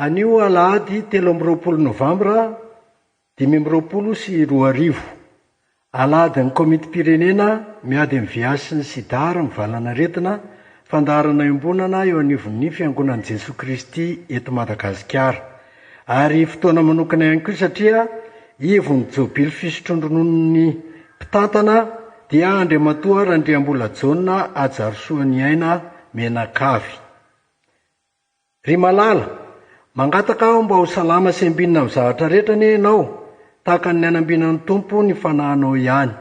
Anio alahady 13 Novambra 2020. Alahady ny komiti-pirenena miady amin'ny viasy sy ny sidara mivalana retina fandaharana iombonana eo anivon'ny fiangonan'i Jesoa Kristy eto Madagasikara. Ary fotoana manokana ihany koa satria ivon'ny jobily fisotrondronon'ny mpitantana dia Andriamatoa Randriambola Jaona Ajarosoany aina Menakavy. Ry malala, mangataka aho mba ho salama sy ambinina amin'ny zavatra rehetra ne ianao, tahaka ny anambinan'ny Tompo ny fanahinao ihany.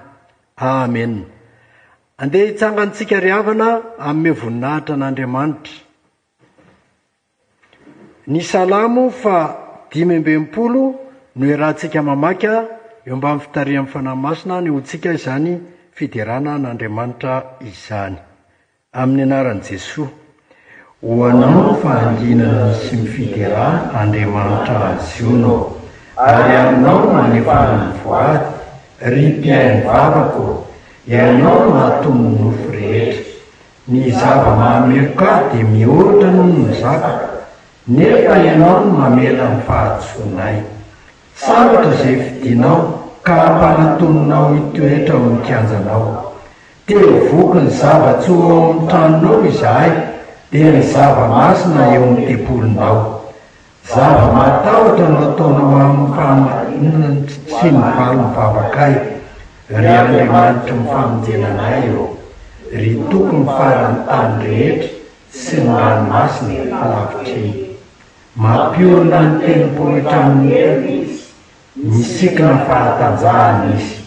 Amen. Andeha hitsangantsika ry havana amin'ny voninahitra n'Andriamanitra. Ny salamo 520 no iarahantsika mamaky eo mba amin'ny fitarihan'ny fanahy masina ny hontsika izany fiderana n'Andriamanitra izany. Amin'ny anaran'i Jesoa. Ho anao fahanginana sy mifidera Andriamanitra Ziona, ary aminao manefana ny voady, ry mpiainy vavako, ianao mahatomo ny nofo rehetra. Ny zava-mahameloka dia mihoatra noho ny zakako, nefa ianao no mamela ny fahadisonay. Sabatra izay fidinao ka hampanatononao hitoetra ao amin'ny kianjanao. Teo voky ny zava-tsoa ao amin'ny tranonao izahay, dia ny zava-masina eo amin'ny tepolinao. Zava-matahotra no ataonao amin'ny fahamarinana sy ny valony vavakay. Ry Andriamanitra ny famonjenanay eo, ry toko ny farany tany rehetra sy ny ranomasina lavitry. Mampiorina ny tendrombohitra amin'ny ely izy, misikina fahatanjahana izy.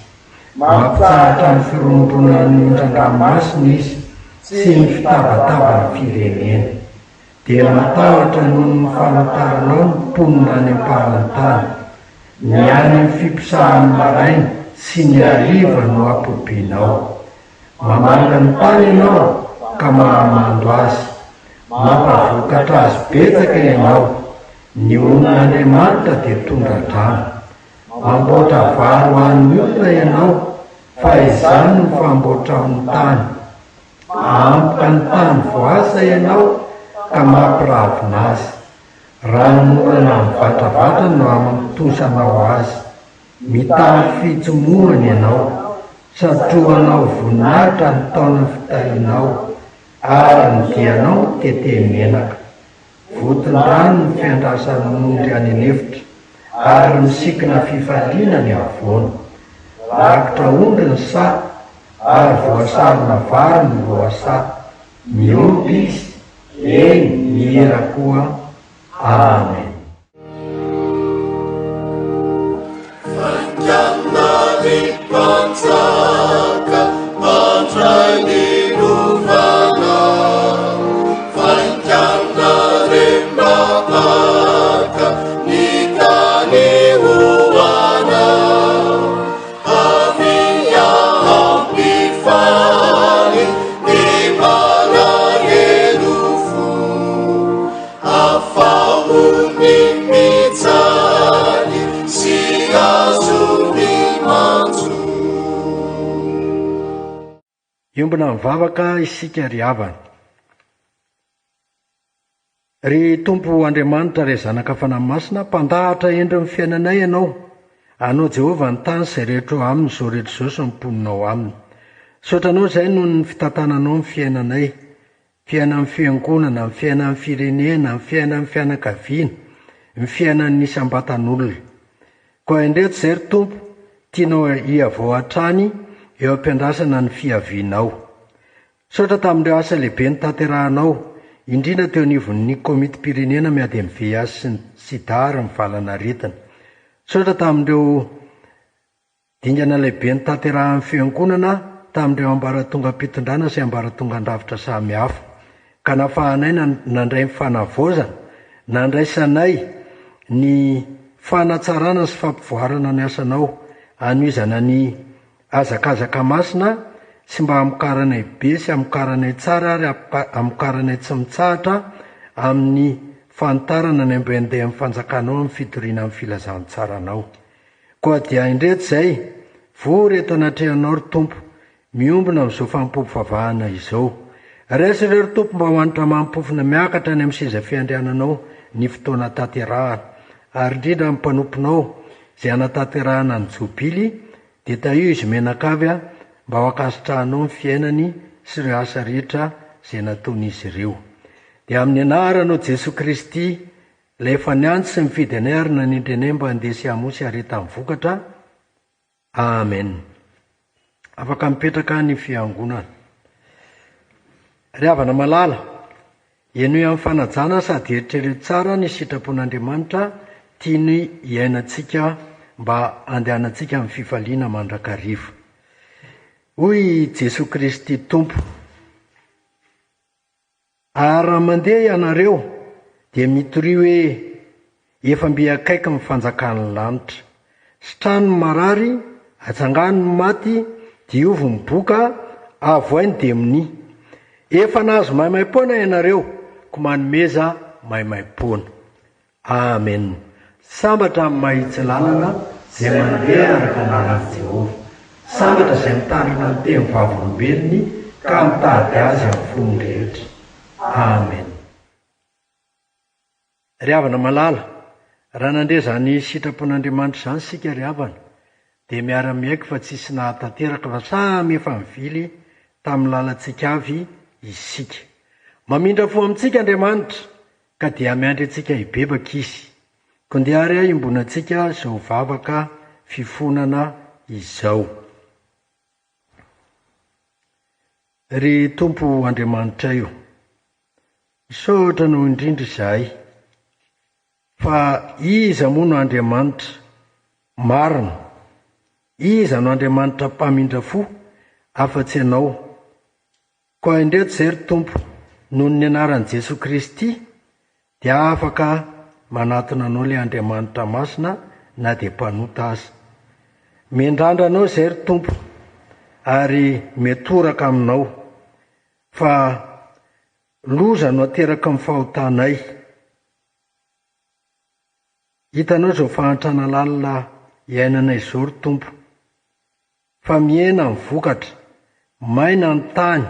Mampitsahatra ny firondronan'ny ondran-dranomasina izy sy ny fitavatavana firenena. Dia matahotra noho ny famantaranao ny mponina any am-pahalan-tany. Ny any amin'ny fipisahan'ny maraina sy ny hariva no apobenao. Mamanga ny tany ianao ka mahamando azy. Mampavokatra azy betsaka ianao. Ny onon'Andriamanitra dia tondra-drano. Mamboatra vary ho an'ny olona ianao, fa izany no famboatra ao ny tany. Ampika ny tany voasa ianao ka mampiravina azy. Ranomorana mivatravatra no amitosanao azy. Mitahy fitsomohana ianao, satrohanao voninahitra ny taona fitahinao, ary ny dianao tetemenaka. Voton-drano ny fiandrasan'ny ondry any anefitra, ary misikina fifaliana ny avoana. Rakotra ondry ny sa, ary voasarona vary ny voasa. Miompy izy, eny mihira koa. Amen. Iombona mivavaka isika ry havana. Ry Tompo Andriamanitra ry zanaka fanahy masina, mpandahatra endry amin'ny fiainanay ianao. Anao Jehovah ny tany izay rehetra eo aminy, izao rehetra izao sy mimponinao aminy. Sotranao izay noho ny fitantananao amin'ny fiainanay, fiainan'ny fiangonana, amin'ny fiainan'ny firenena, amin'ny fiainan'ny fianakaviana, ny fiainan'ny isam-batan'olona. Koa indreto izay ry Tompo, tianao hiavao hatrany eo am-piandrasana ny fiavianao. Saotra tamin'ireo asa lehibe ny tanterahanao, indrindra teo anivon'ny komiti-pirenena miady amin'ny viasy sy ny sidara mivalana retina. Saotra tamin'ireo dingana lehibe ny tanterahan'ny fiangonana, tamin'ireo ambaratonga ampitondrana sy ambaratonga andavitra samy hafa. Ka nafahanay nandray mifanavaozana, nandraisanay ny fanatsarana sy fampivoarana ny asanao, anoizana ny azakazaka masina sy mba amokaranay be sy amokaranay tsara ary amokaranay tsy mitsahatra amin'ny fantarana ny ambendeha amin'ny fanjakanao amin'ny fitoriana amin'ny filazantsaranao. Koa dia indreto izay, vory eto anatrehanao ry Tompo, miombona amin'izao fampofavahana izao. Raisy ireo ry Tompo mba hoanitra mampofona miakatra any amin'ny seza fiandriananao, ny fotoana tanterahana. Ary indrindra ny mpanomponao izay anatanterahana ny jobily dia taio izy menakavy mba ho akasitrahanao ny fiainany sy ireo asa rehetra izay nataon'izy ireo. Dia amin'ny anaranao Jesosy Kristy ilay efa niantsy sy mifidy anay ary nanindry anay mba handesy hamosy aretan'ny vokatra. Amen. Afaka mipetraka ny fiangonana. Ry havana malala, enoy amin'ny fanajana sady eritrereto tsara ny sitrapon'Andriamanitra tiany iainantsika mba andehanantsika amin'ny fifaliana mandrakariva. Hoy Jesosy Kristy Tompo, ary raha mandeha ianareo dia mitory hoe efa mbe akaiky ny fanjakan'ny lanitra. Sy trano marary, atsangano ny maty, diovo ny boka, avoainy dia mini. Efa nahazo maimaim-poana ianareo, ko manomeza maimaim-poana. Amen. Sambatra amin'ny mahitsy lalana izay mandeha araka ny lalana Jehovah. Sambatra izay mitandrina ny teny vavolombelony ka mitady azy amin'ny fony rehetra. Amen. Ry havana malala, raha nandre zany sitrapon'Andriamanitra izany sika ry havana, dia miara-miaiky fa tsisy nahatanteraka fa samy efa mivily tamin'ny lalantsika avy isika. Mamindra fo amintsika Andriamanitra ka dia miandry antsika hibebaka izy. Kondiary ahy imbonantsika izao vavaka fifonana izao. Ry Tompo Andriamanitra io, misaotra no indrindra izahay fa iza moa no Andriamanitra marina, iza no Andriamanitra mpamindra fo afa-tsy ianao. Koa indreto izay ry Tompo, noho ny anaran'i Jesosy Kristy dia afaka manatona anao ilay Andriamanitra masina na dia mpanota aza. Mendrandra anao izay ry Tompo ary metoraka aminao fa loza no ateraka amin'ny fahotanay. Hitanao izao fahantrana lalina iainana izao ry Tompo, fa miena ny vokatra, maina ny tany,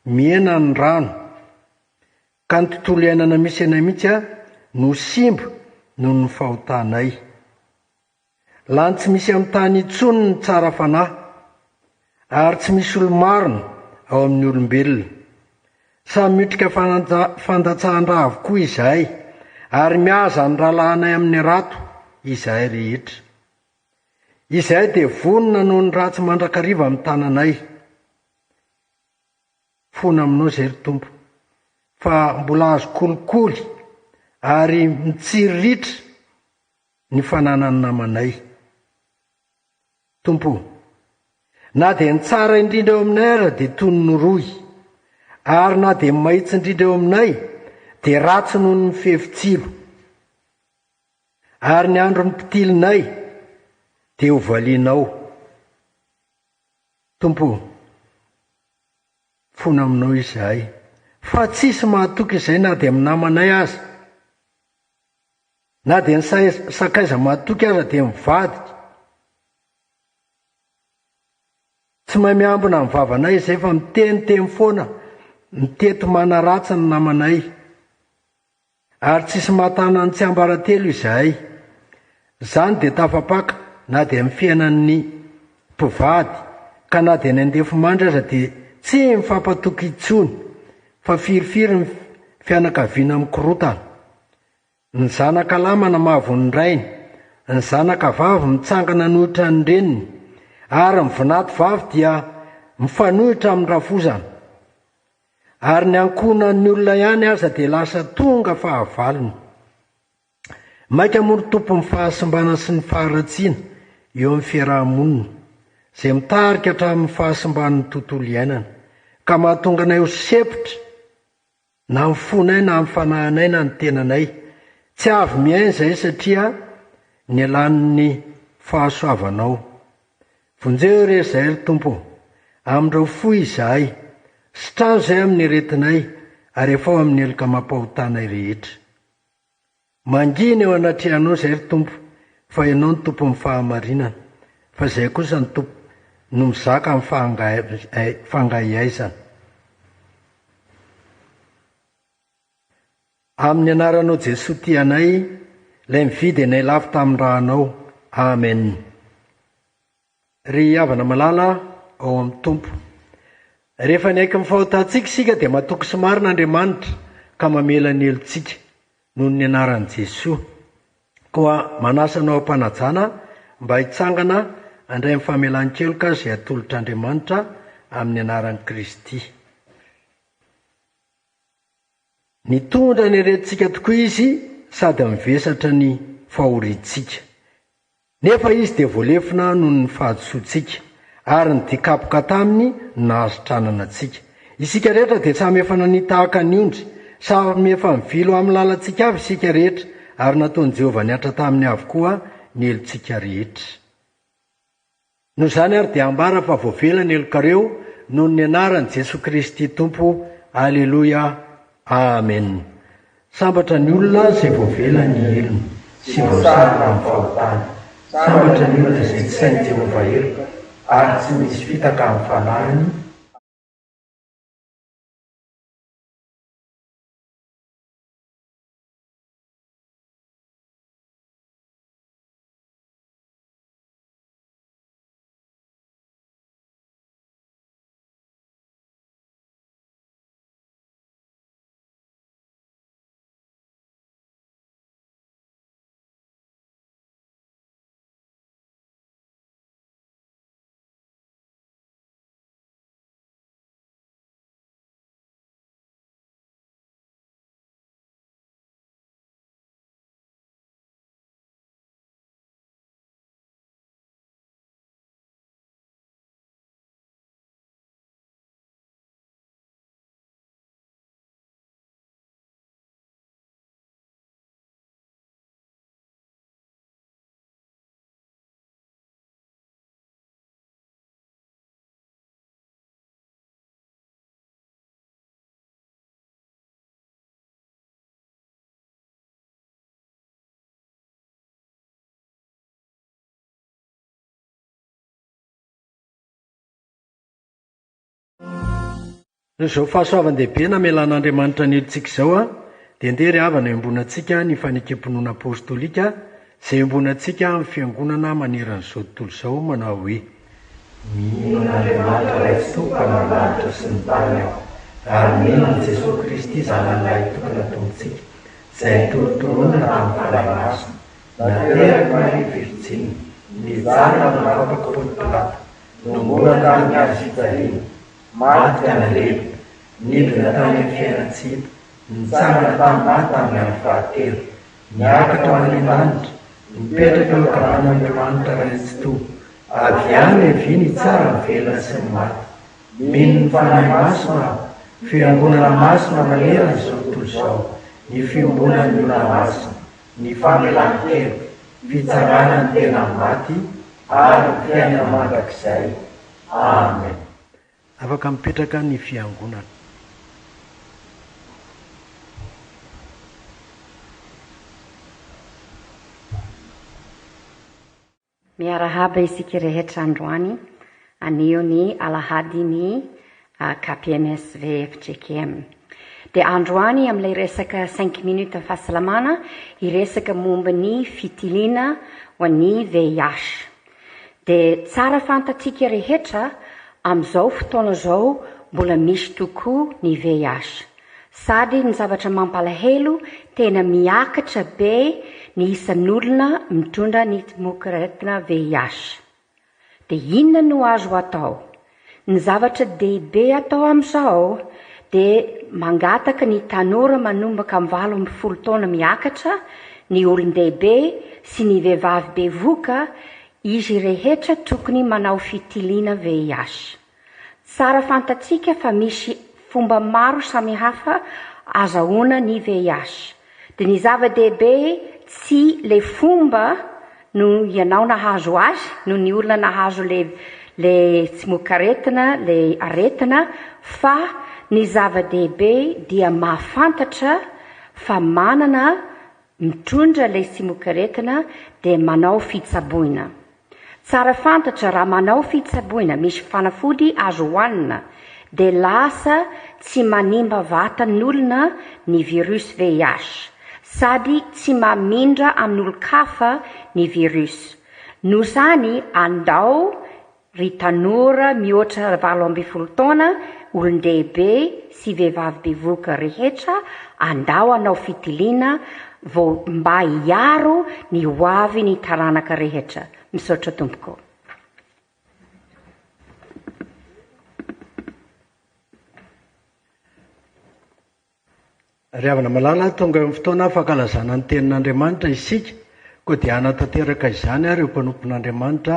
miena ny rano, ka ny tontolo iainana misy anay mihitsy no simba noho ny fahotanay. Lany tsy misy amin'ny tany intsony ny tsara fanahy, ary tsy misy olo-marina ao amin'ny olombelona. Samy mitrika fandatsahan-draha avokoa izahay, ary mihaza ny rahalahanay amin'ny rato izahay rehetra. Izahay dia vonona noho ny ratsy mandrakariva amin'ny tananay. Fona aminao izay ry Tompo, fa mbola azo kolikoly ary mitsiriritra ny fananany namanay. Tompo, na dia ny tsara indrindra eo aminay ara dia toy ny roy, ary na dia mahitsy indrindra eo aminay dia ratsy noho ny fefitsilo, ary ny andro ny pitilinay dia hovalianao. Tompo, fona aminao izahay, fa tsisy mahatoky izay na dia amin'ny namanay aza, na dia ny sakaiza mahatoky aza dia mivady. Tsy mahay miambina amin'ny vavanay izay fa miteniteny foana, mitety manaratsy ny namanay, ary tsisy mahatana ny tsy ambaratelo izahay. Zany dia tafapaka na dia amin'ny fiainan'ny mpivady, ka na dia ny andefo-mandry aza dia tsy mifampatoky intsony, fa firifiry ny fianakaviana mikorotana. Ny zanaka lamana mahavon'ny rainy, ny zanaka vavy mitsangana nohitra ny reniny, ary ny vinaty vavy dia mifanohitra amin'ny rafozana. Ary ny ankonan'ny olona ihany aza dia lasa tonga fahavalony. Maika moa ry Tompo ny fahasimbana sy ny faharatsiana eo amin'ny fiarahamonina, izay mitarika hatramin'ny fahasimban'ny tontolo iainana, ka mahatonga anay ho sepotra na ny fonay na ny fanahinay na ny tenanay. Tsy avy miaina izay satria ny alan'ny fahasoavanao. Vonjeo re izay ry Tompo, amin'ireo fo izahay, sy trano izay amin'ny aretinay, ary efa ao amin'ny eloka mampahotanay rehetra. Mangina eo anatrehanao izay ry Tompo, fa ianao ny Tompo amin'ny fahamarinana, fa izay kosa ny Tompo no mizaka amin'ny fangahiaizana. amin'ny anaranao Jesosy ty anay, ilay mividy anay lafo tamin'ny rahanao. Amen. Ry havana malala ao amin'ny Tompo. Rehefa ny aiky mifahotantsika sika dia matoky sy marin'Andriamanitra ka mamela ny elontsika noho ny anaran'i Jesosy. Koa manasanao ampanajana mba hitsangana andray amin'ny famelan-keloka izay atolotr'Andriamanitra amin'ny anaran'i Kristy. Nitondra ny herentsika tokoa izy sady mivesatra ny fahorintsika. Nefa izy dia voalefina noho ny fahadosoantsika ary ny dikapoka taminy nahazo tranana antsika. Isika rehetra dia samy efa nanitahaka ny ondry, samy efa mivilo amin'ny lalantsika avy isika rehetra, ary nataon'i Jehovah niatra taminy avokoa ny elontsika rehetra. Noho izany ary dia ambara fa voavela ny elokareo noho ny anaran'i Jesosy Kristy Tompo. Aleloia. Amen. Sambatra ny olona izay voavela ny elony sy voasarona amin'ny fahotana. Sambatra ny olona izay tsy sain'i Jehovah eloka ary tsy misy fitaka amin'ny fanariny. Noho izao fahasoavan-dehibe namelan'Andriamanitra ny elontsika izao dia ndery havana embonantsika ny fanekem-pinoana apôstôlika izay embonantsika amin'ny fiangonana maneran'izao tontolo izao manao hoe: mino n'Andriamanitra ilay fitoka ny lanitra sy ny tany aho, ary mino i Jesosy Kristy zanan'ilay tokana tontsika izay nitolotolonina tamin'ny fanahy masina, nateraka Maria Virjiny, nijanona amin'ny papaka Pôly Pilata, nombola tamin'ny hazo fijaliana, maty tany aleba, nidina tany amin'ny fiainantsika, nitsangana tamin'ny maty tamin'ny andro fahatelo, niakatra manindanitra, nipetraka eo ankavan'Andriamanitra ray tsy toa, avy any avy ny tsara ny velona sy ny maty. Mino ny fanahy masina aho, fiangonana masina manerana izao tontolo izao, ny fiambonan'ny olona masina, ny famelan-keloka, fitsarana ny tena maty ary ny fiainana mandrakizay. Amen. Afaka mipetraka ny fiangonana. Miarahaba isika rehetra androany, anio ny alahady ny KPMSV FJKM. Dia androany amin'ilay resaka 5 minutes fahasalamana, iresaka momba ny fitiliana ho an'ny VIH. Dia tsara fantatsika rehetra amin'izao fotoana izao mbola misy tokoa ny VIH. Sady ny zavatra mampalahelo tena miakatra be ny isan'olona mitondra ny mokaretina VIH. Dia inona no azo atao? Ny zavatra dehibe atao amin'izao dia mangataka ny tanora manombaka amin'ny 18 taona miakatra, ny olon-dehibe sy ny vehivavy bevoka, izy rehetra tokony manao fitiliana VIH. Tsara fantatsika fa misy fomba maro samihafa azahoana ny VIH. Dia ny zava-dehibe tsy le fomba no ianao nahazo azy, no ny olona nahazo le tsy mokaretina, le aretina, fa ny zava-dehibe dia mahafantatra fa manana mitondra le tsy mokaretina dia manao fitsaboina. Tsara fantatra raha manao fitsaboina, misy fanafody azo hohanina, dia lasa tsy manimba vatan'olona ny virus VIH, sady tsy mamindra amin'olo-kafa ny virus. Noho izany andao ry tanora mihoatra 12 taona, olon-dehibe sy vehivavy bevoka rehetra andao anao fitiliana mba hiaro ny hoavy ny taranaka rehetra. Misaotra tompoko. Ry havana malala, tonga amin'ny fotoana fankalazana ny tenin'Andriamanitra isika, koa dia hanatanteraka izany ary eo mpanompon'Andriamanitra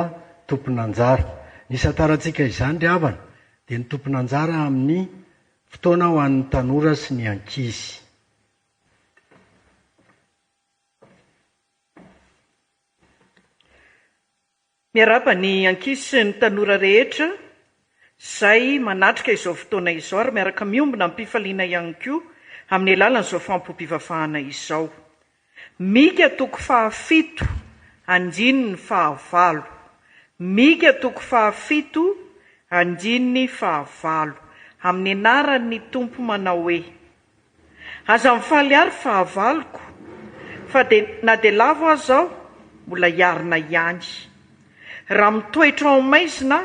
tompon'anjara. Nisantarantsika izany ry havana dia ny tompon'anjara amin'ny fotoana ho an'ny tanora sy ny ankizy. Miaraba ny ankizy sy ny tanora rehetra, izay manatrika izao fotoana izao ary miaraka miombona amin'ny mpifaliana ihany koa amin'ny alalan'izao fampom-pivavahana izao. Mika toko 7, andininy 9. Mika toko 7, andininy 9. Amin'ny anaran'ny Tompo manao hoe: aza mifaly ary fahavaloko, fa na dia lavo aza aho mbola iarina ihany. Raha mitoetra ao maizina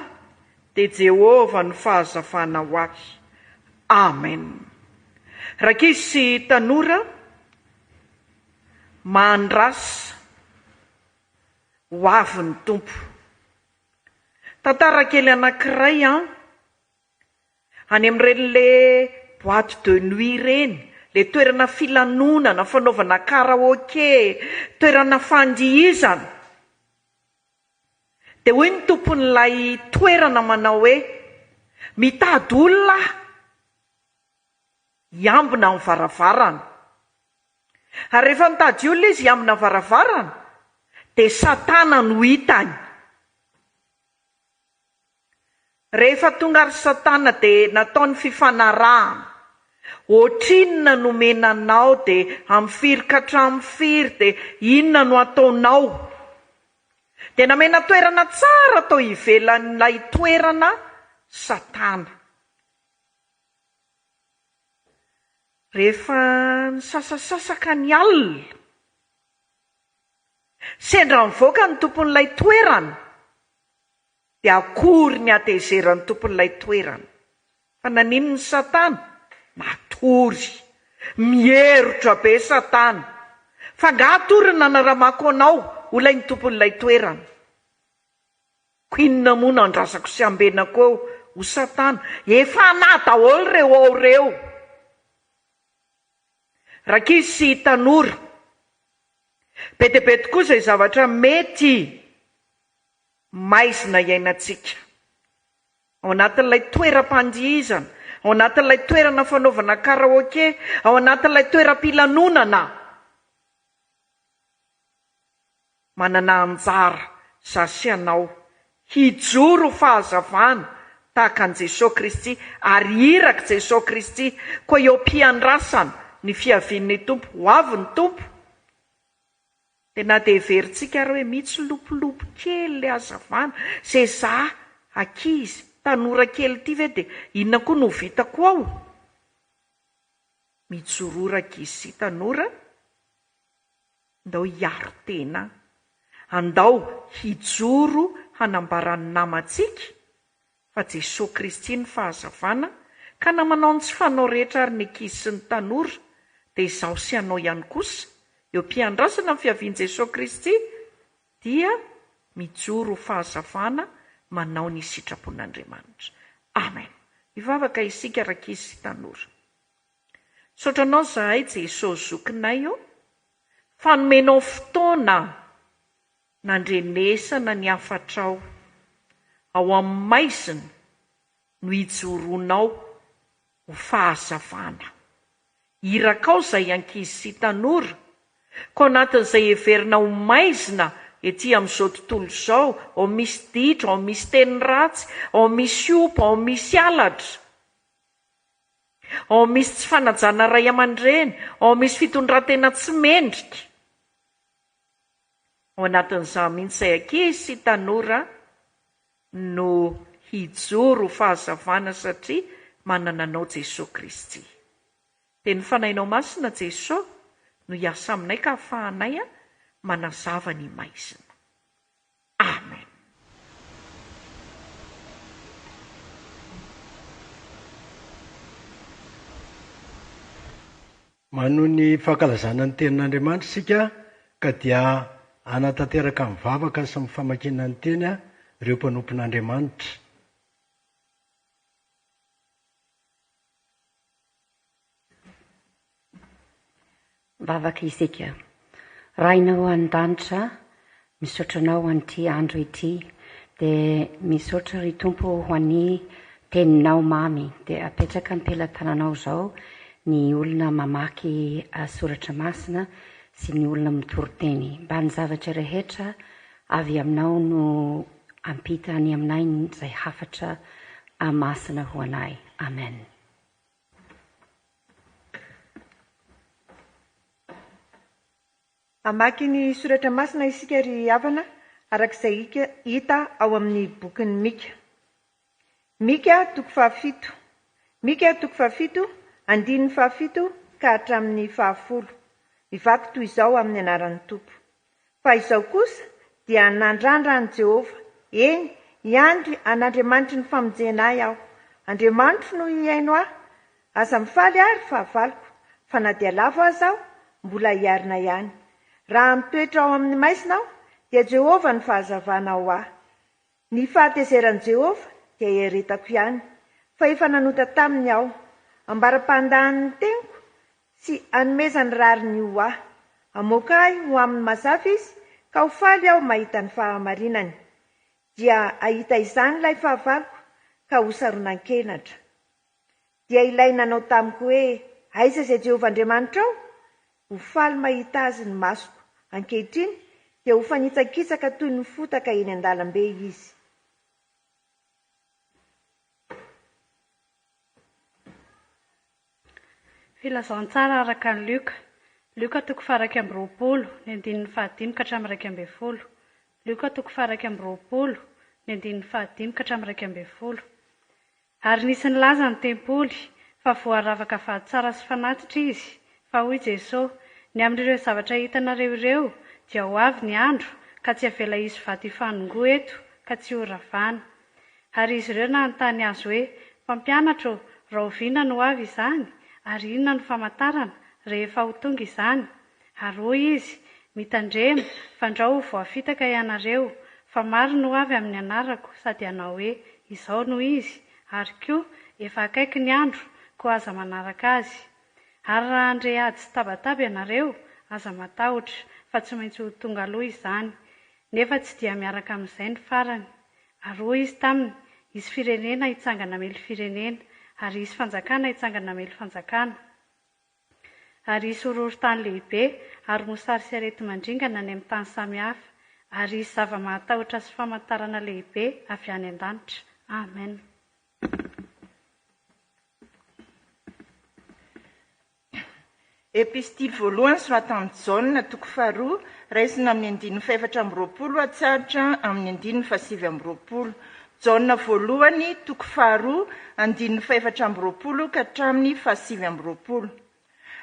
dia Jehovah no fahazavana ho ahy. Amen. Rankizy sy tanora, mandrasa ho avy ny Tompo. Tantara kely anankiray any amin'iren'le boîte de nuit reny, le toerana filanonana, fanaovana karaoké, toerana fandihizana. Dia hoy ny tompon'ilay toerana manao hoe: mitady olona hiambina amin'ny varavarana. Ary rehefa mitady olona izy hiambina amin'ny varavarana, dia Satana no hitany. Rehefa tonga ary Satana dia nataony fifanarahana. Ohatrinona no menanao dia amin'ny firy ka hatramin'ny firy, dia inona no ataonao? Dia namena toerana tsara tao ivelan'ilay toerana Satana. Rehefa nisasasasaka ny alina, sendra mivoaka ny tompon'ilay toerana, dia akory ny atezerany tompon'ilay toerana. Fa nanino ny Satana? Matory, mierotra be Satana. Fa nga atorina naramako anao, olay ny tompon'ilay toerana. Koinona moa nandrasako sy ambenako eo ho Satana? Efa na daholo reo ao reo. Rankizy sy tanora, be dia be tokoa izay zavatra mety maizina iainantsika. Ao anatin'ilay toeram-pandihizana, ao anatin'ilay toerana fanaovana karaoké, ao anatin'ilay toeram-pilanonana. Manana anjara zasy anao hijoro fahazavana tahaka an'i Jesosy Kristy, ary iraka Jesosy Kristy koa eo am-piandrasana ny fiavian'ny Tompo. Ho avy ny Tompo. Dia na dia heverintsika ary hoe mitsilopolopo kely le hazavana, izay za ankizy tanora kely ity ve dia inona koa no vitako ao? Mijoro rankizy sy tanora, andao hiaro tena, andao hijoro hanambarany namantsika fa Jesosy Kristy ny fahazavana, ka na manao ny tsy fanao rehetra ary ny ankizy sy ny tanora, dia izaho sy anao ihany kosa eo am-piandrasana amin'ny fiavian'i Jesosy Kristy dia mijoro fahazavana manao ny sitrapon'Andriamanitra. Amen. Mivavaka isika rankizy sy tanora. Saotranao zahay Jesosy zokinay io, fanomenao fotoana nandrenesana ny afatrao ao amin'ny maizina no hijoronao ho fahazavana. Irakao izay ankizy sy tanora, ko anatin'izay heverina ho maizina ety amin'izao tontolo izao, ao misy ditra, ao misy teny ratsy, ao misy opa, ao misy alatra, ao misy tsy fanajana ray aman-dreny, ao misy fitondran-tena tsy mendrika. Ao anatin'izao mihitsy izay ankizy sy tanora no hijoro fahazavana, satria manana anao Jesosy Kristy. Dia ny fanainao masina Jesosy no hiasa aminay ka ahafahanay manazava ny maizina. Amen. Manoho ny fankalazana ny tenin'Andriamanitra isika ka dia anatanteraka mivavaka sy mifamakiana ny teny ireo mpanompon'Andriamanitra. Vavaka isika. Rainao an-danitra, misaotra anao an'ity andro ity, dia misaotra ry Tompo ho an'ny teninao mamy, dia apetraka am-pelantananao zao ny olona mamaky soratra masina sy ny olona mitory-teny. Mba ny zavatra rehetra avy aminao no ampita ny aminay izay hafatra masina ho anay. Amen. Amaky ny soratra masina isika ry havana arak'izay hita ao amin'ny bokin'ny Mika. Mika toko 7. Mika toko 7, andininy 7 ka hatramin'ny 10. Mivaky toy izao amin'ny anaran'ny Tompo. Fa izao kosa dia nandrandra an Jehova. Eny, iandry an'Andriamanitra ny famonjenay aho. Andriamanitra no hiaino aho. Aza mifaly ary fahavaloko. Fa na dia lavo aza aho, mbola hiarina ihany. Raha mitoetra ao amin'ny maizina aho, dia Jehova ny fahazavanao aho. Ny fahatezeran'i Jehova dia heretako ihany. Fa efa nanota taminy aho. Ambara-pandahan'ny teniko sy anomezany rariny ho aho. Amoaka ahy ho amin'ny mazava izy, ka ho faly aho mahita ny fahamarinany. Dia ahita izany ilay fahavaloko, ka ho saronan-kenatra. Dia ilay nanao tamiko hoe, aiza izay Jehova Andriamanitra ao? Ho faly mahita azy ny masoko. Ankehitriny dia ho fanitsakitsaka toy ny fotaka eny an-dalambe izy. Filazantsara araka ny Luka. Luka toko 2:20, ny andininy 15 ka hatramin'ny 20. Luka toko 2:20, ny andininy 15 ka hatramin'ny 20. Ary nisy nilaza ny tempoly, fa voaravaka vahatsara sy fanatitra izy. Fa hoy Jesosy, ny amin'ireo zavatra hitanareo ireo, dia ho avy ny andro, ka tsy avela izy vaty hifanongo eto, ka tsy ho ravana. Ary izy ireo nanontany azy hoe, mpampianatra, raha oviana no avy izany, ary inona no famantarana rehefa ho tonga izany? Ary hoy izy, mitandrema, fandrao ho voafitaka ianareo, fa maro no avy amin'ny anarako, sady anao hoe, izao no izy, ary koa efa akaiky ny andro, koa aza manaraka azy. Ary raha andre ady sy tabataba ianareo, aza matahotra, fa tsy maintsy ho tonga aloha izany. Nefa tsy dia miaraka amin'izay ny farany. Ary hoy izy taminy, isy firenena hitsangana mely firenena, ary isy fanjakana hitsangana mely fanjakana. Ary isy horohoro-tany lehibe, ary mosary sy arety mandringana ny amin'ny tany samihafa, ary isy zava-mahatahotra sy famantarana lehibe avy any an-danitra. Amen. Epistily voalohany soratan'i Jaona toko 2, raisina amin'ny andininy 420 hatsaratra amin'ny andininy 720. Jaona voalohany toko 2, andininy 420 ka hatramin'ny 720.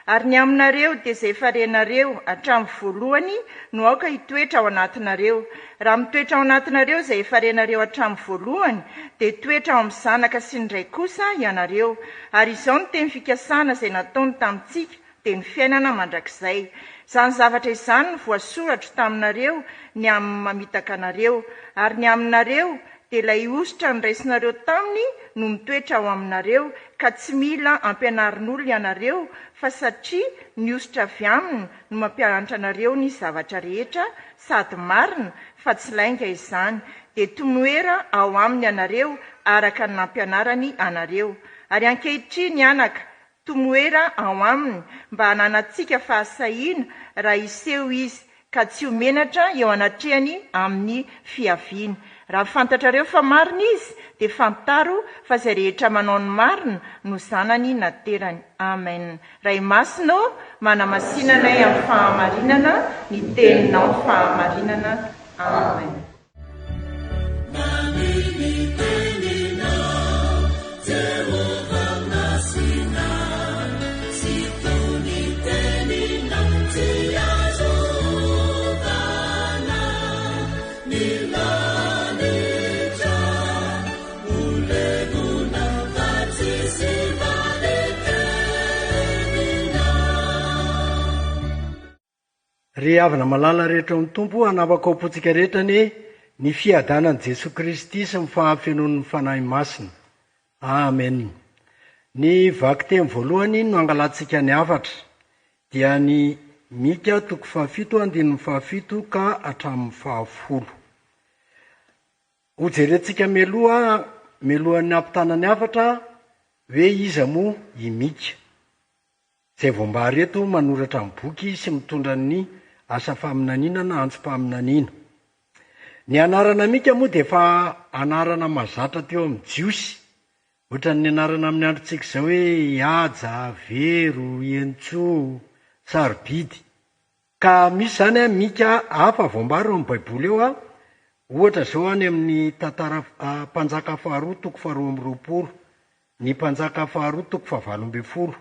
Ary ny aminareo dia izay farenareo hatramin'ny voalohany no aoka hitoetra ao anatinareo. Raha mitoetra ao anatinareo izay farenareo hatramin'ny voalohany, dia toetra ao amin'ny zanaka sy ny ray kosa ianareo. Ary izao no teny fikasana izay nataony tamintsika, dia ny fiainana mandrakizay. Izany zavatra izany no voasoratra taminareo ny amin'ny mamitaka anareo, ary ny aminareo dia ilay ositra ny raisinareo taminy no mitoetra ao aminareo, ka tsy mila ampianarin'olona ianareo, fa satria ny ositra avy aminy no mampianatra anareo ny zavatra rehetra, sady marina fa tsy lainga izany, dia tomoera ao aminy ianareo araka ny nampianarany anareo. Ary ankehitriny anaka, tomoera ao aminy mba hananatsika fahasahiana raha iseho izy, ka tsy homenatra eo anatrehany amin'ny fiaviany. Raha fantatrareo fa marina izy, dia fantaro fa izay rehetra manao ny marina no zanany naterany. Amen. Ray masino, manamasinanay amin'ny fahamarinana, ny teninao fahamarinana. Amen. Nami ni teninao, Jehova Ry havana malala rehetra amin'ny tompo, hanavaka aopontsika rehetra ny fiadanan'i Jesosy Kristy sy ny fahafianoan'ny fanahy masina. Amen. Ny vaky teny voalohany no angalantsika ny afatra dia ny Mika 7:7 ka hatramin'ny 10. Hojerentsika melohan'ny ampitanany afatra hoe iza moa i Mika. Izay voambary eto manoratra amin'ny boky sy mitondra ny asa faminaniana na antsom-paminaniana. Ny anarana Mika moa dia efa anarana mazatra teo amin'ny jiosy. Ohatra ny anarana amin'ny androntsika izao hoe Aja, Vero, Entso, Sarobidy. Ka misy zany Mika hafa voambary eo amin'ny baiboly eo ohatra zao any amin'ny tantara Mpanjaka faharoa 2:20, ny Mpanjaka faharoa 7:20.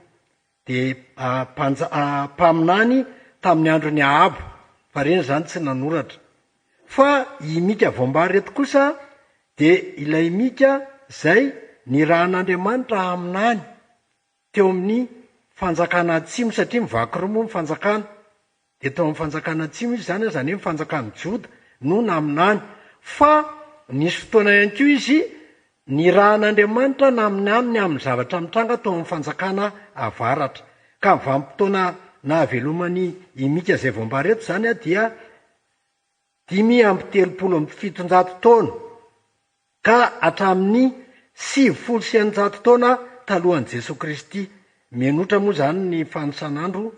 Dia mpaminany tamin'ny andron'ny Ahabo, fa reny zany tsy nanoratra. Fa i Mika voambary eto kosa dia ilay Mika zay nirahan'Andriamanitra aminany teo amin'ny fanjakana atsimo, satria mivaky roa moa ny fanjakana. Dia teo amin'ny fanjakana atsimo izy zany hoe fanjakana Joda no naminany. Fa nisy fotoana ihany koa izy nirahan'Andriamanitra naminany ny amin'ny zavatra mitranga teo amin'ny fanjakana avaratra. Ka vanim-potoana nahavelomany i Mika zay voambary eto zany dia 5:307 taona ka hatramin'ny 700 taona talohan'i Jesosy Kristy. Menotra moa zany ny fanosan'andro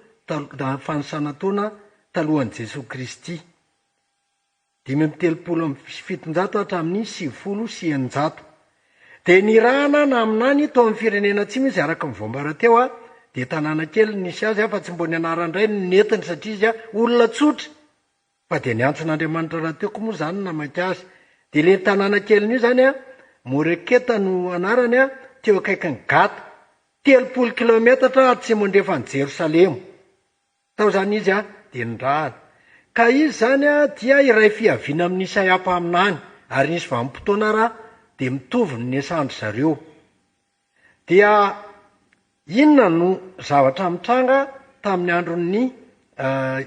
fanosana taona talohan'i Jesosy Kristy. 5:307 hatramin'ny 700. Dia nirahana naminany tao amin'ny firenena atsimo izy araka ny voambara teo dia tanàna kely nisy azy fa tsy mbo ny anarandray netiny satria izy olona tsotra. Fa dia niantson'Andriamanitra raha teo koa moa zany namaky azy. Dia le tanàna kely io zany Moreketa no anarany teo akaikin'ny Gata, 30 kilometatra atsimo andrefan'ny Jerosalema. Tao zany izy dia nirahana. Ka izy zany dia iray fiaviana amin'ny Isaia mpaminany, ary nisy vanim-potoana raha dia mitovy ny asandro zareo. Dia inona no zavatra mitranga tamin'ny andron'ny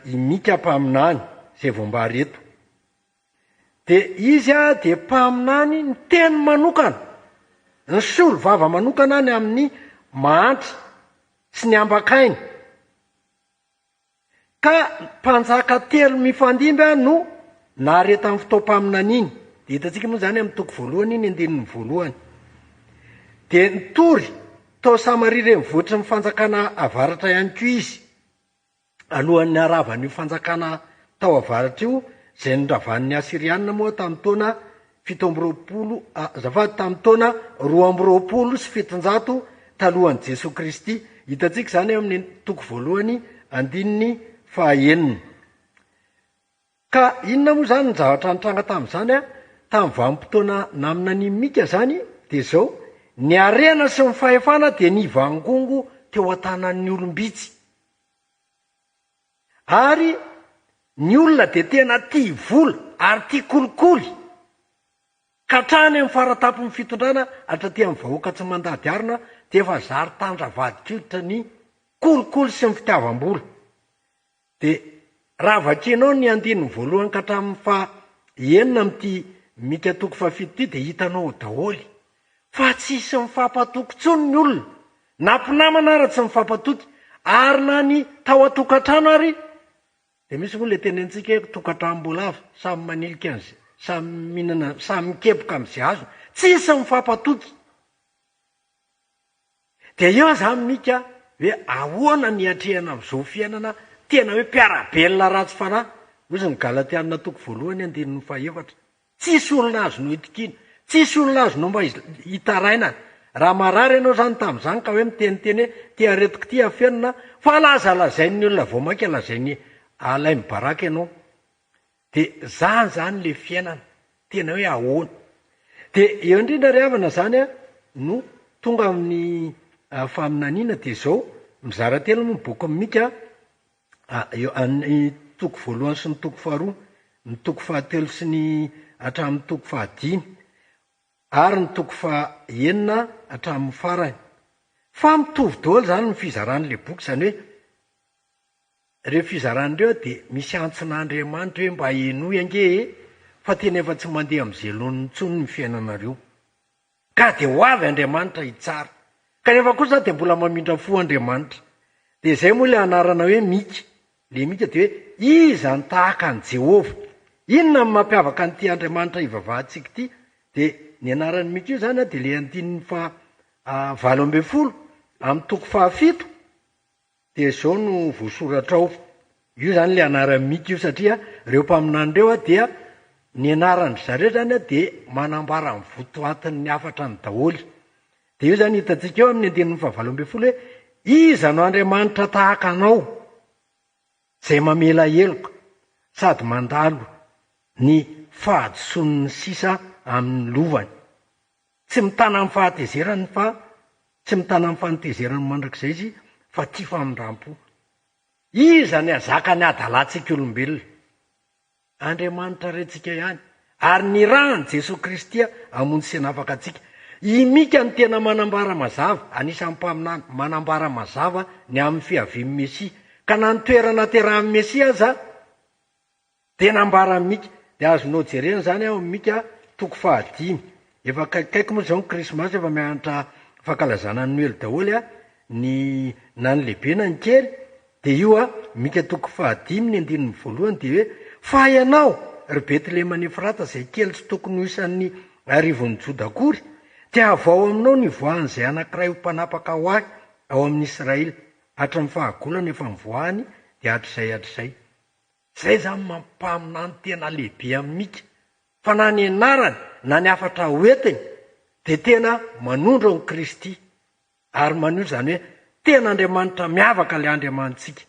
i Mika mpaminany zay voambary eto. Dia izy dia mpaminany ny teny manokana, ny solo vava manokana ny amin'ny mahantra sy ny ambakainy. Ka mpanjaka 3 mifandimby no nareta amin'ny fotoam-paminaniny. Dia hitantsika moa zany amin'ny toko voalohany ny 1:1. Dia nitory tao Samaria renivohitry ny fanjakana avaratra ihany koa izy. Alohan'ny haravan'io fanjakana tao avaratra io, izay niravahan'ny Asiriana moa tamin'ny taona 720, tamin'ny taona 220 talohan'i Jesosy Kristy. Hitantsika zany amin'ny toko voalohany 9:9. Ka inona moa zany ny zavatra nitranga tamin'izany tamin'ny vanim-potoana naminany Mika zany dia zao: ny arena sy ny fahefana dia nivangongo teo an-tanan'ny olombitsy. Ary ny olona dia tena tia vola ary tia kolikoly. Ka hatrany amin'ny faratapon'ny fitondrana hatraty amin'ny vahoaka tsy mandady arina dia efa zary tandra vadik'oditra ny kolikoly sy ny fitiavam-bola. Dia raha vakianao ny 1:voalohany ka hatramin'ny 9 amin'ity Mika 7 dia hitanao daholy fa tsisy mifampatoky tsony ny olona, na mpinamana ara tsy mifampatoky, ary na ny tao atokantrano ary. Dia misy moa le tenentsika tokantrano-bolava samy manilika an'izay, samy mikepoka amin'izay azo, tsisy mifampatoky. Dia eo zany Mika hoe ahoana ny atrehana amin'izao fiainana tena hoe mpiarabelona ratsy fanahy. Ozy ny Galatiana 1:4. Tsisy olona azo no itikina, tsisy olona azo no mba hitaraina. Raha marary ianao zany tamin'izany ka hoe miteniteny hoe ty aretiko ty afenina, fa lazalazain'ny olona vao maika lazainy alay mibaraka ianao. Dia zany le fiainana tena hoe ahoana. Dia eo indrindra ry havana zany no tonga amin'ny faminaniana dia zao mizara telo moa boky Mika, ny toko voalohany sy ny toko faharoa, ny toko fahatelo sy ny hatramin'ny toko fahadimy, ary ny toko 9 hatramin'ny farany. Fa mitovy daholo zany ny fizaran'le boky, zany hoe rehefa fizaran'ireo dia misy antson'Andriamanitra hoe mba enoy ange fa tena efa tsy mandeha amin'izay loniny intsony ny fiainanareo. Ka dia ho avy Andriamanitra hitsara. Kanefa kosa dia mbola mamindra fo Andriamanitra. Dia izay moa ilay anarana hoe Mika. Le Mika dia hoe iza ny tahaka an' Jehova. Inona ny mampiavaka an'ity Andriamanitra ivavahantsika ity? Dia ny anaran'ny Mika io zany dia le 12 amin'ny toko 7 dia izao no voasoratra ao. Io zany le anaran'ny Mika io satria ireo mpaminan'ireo dia ny anaran'ny zareo zany dia manambara ny votoatin'ny afatra ny daholy. Dia io zany hitantsika eo amin'ny 12 hoe iza no Andriamanitra tahaka anao izay mamela heloka sady mandalo ny fahadison'ny sisa amin'ny lovany. Tsy mitana amin'ny fahatezerany fa tsy mitana amin'ny fanetezerany mandrakizay izy fa tia famindram-po. Iza ny azaka ny adalantsika olombelona? Andriamanitra rentsika ihany. Ary ny rany Jesosy Kristy hamonjy sy hanafaka antsika. I Mika ny tena manambara mazava, anisan'ny mpaminany manambara mazava ny amin'ny fiavian'ny Mesia. Ka na ny toerana terahan'ny Mesia aza dia nambara Mika. Dia azonao jerena zany ao Mika toko 5. Efa kaikaiky moa zao ny krismasy efa mianatra fankalazana ny Noely daholy na ny lehibe na ny kely. Dia io Mika toko 5 ny 1 dia hoe fa ianao ry Betlehema Efrata izay kely tsy tokony ho isan'ny arivon'ny Joda akory, dia avao aminao ny voan'izay anankiray ho mpanapaka ho ahy ao amin'ny Israely. Hatramin'ny fahagolana efa mivoahany dia hatr'izay. Zay zany mampaminany tena lehibe amin'ny Mika. Fa na ny anarany na ny afatra hoetiny dia tena manondro ny Kristy. Ary manondro zany hoe tena Andriamanitra miavaka ilay Andriamanitsika.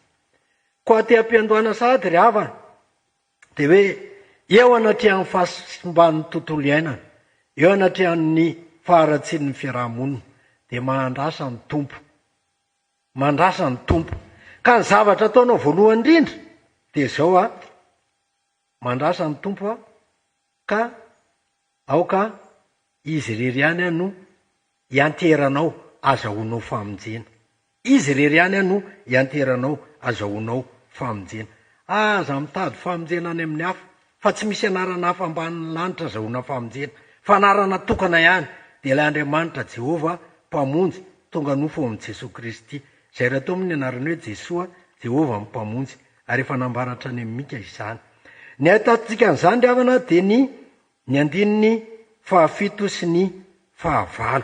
Koa aty am-piandohana sahady ry havana dia hoe eo anatrehan'ny fahasimban'ny tontolo iainana, eo anatrehan'ny faharatsian'ny fiarahamonina dia mandrasa ny tompo. Mandrasa ny tompo. Ka ny zavatra ataonao voalohany indrindra dia izao mandrasa ny tompo ka aoka izy rery ihany no ianteranao azahoanao famonjena. Izy rery ihany no ianteranao azahoanao famonjena. Aza mitady famonjena any amin'ny hafa fa tsy misy anarana hafa ambanin'ny lanitra azahoana famonjena. Fa anarana tokana ihany dia ilay Andriamanitra Jehova mpamonjy tonga nofo amin'ny Jesosy Kristy. Izay raha tao amin'ny anarany hoe Jesoa Jehova ny mpamonjy. Ary efa nambaratra any amin'ny Mika izany. Ny ahitantsika an'izany ry havana dia ny 7 sy ny 9.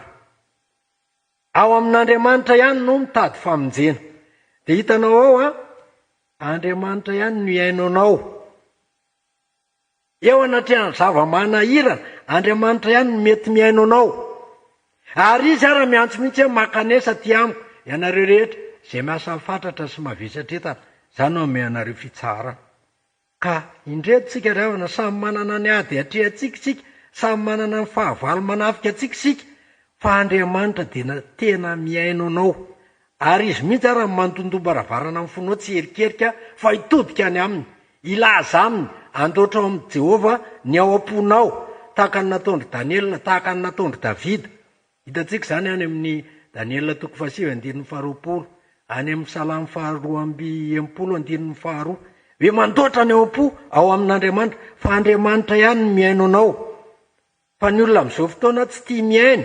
Ao amin'Andriamanitra ihany no mitady famonjena. Dia hitanao ao Andriamanitra ihany no iainonao. Eo anatrehan'ny zava-manahirana Andriamanitra ihany no mety miainonao. Ary izy raha miantso mihitsy hoe makanesa ty amiko. Ianareo rehetra izay miasa fatratra sy mavesatra etana, izany no ame anareo fitsarana. Ka indreto ry havana samy manana ny ady atrehantsika sika, samy manana ny fahavalo manafika antsika sika, fa Andriamanitra dia tena miaino anao. Ary izy mihitsy raha manondom-baravarana amin'ny fonao tsy herikerika fa hitodika any aminy, ilaza aminy, andoatra ao amin'ny Jehova ny ao am-ponao, tahaka ny nataondry Daniela, tahaka ny nataondry Davida. Hitantsika izany any amin'ny Daniela toko 7:20, any amin'ny Salamy 2:80, hoe mandoatra ny ao am-po ao amin'Andriamanitra, fa Andriamanitra ihany no miaino anao. Fa ny olona amin'izao fotoana tsy tia miaino.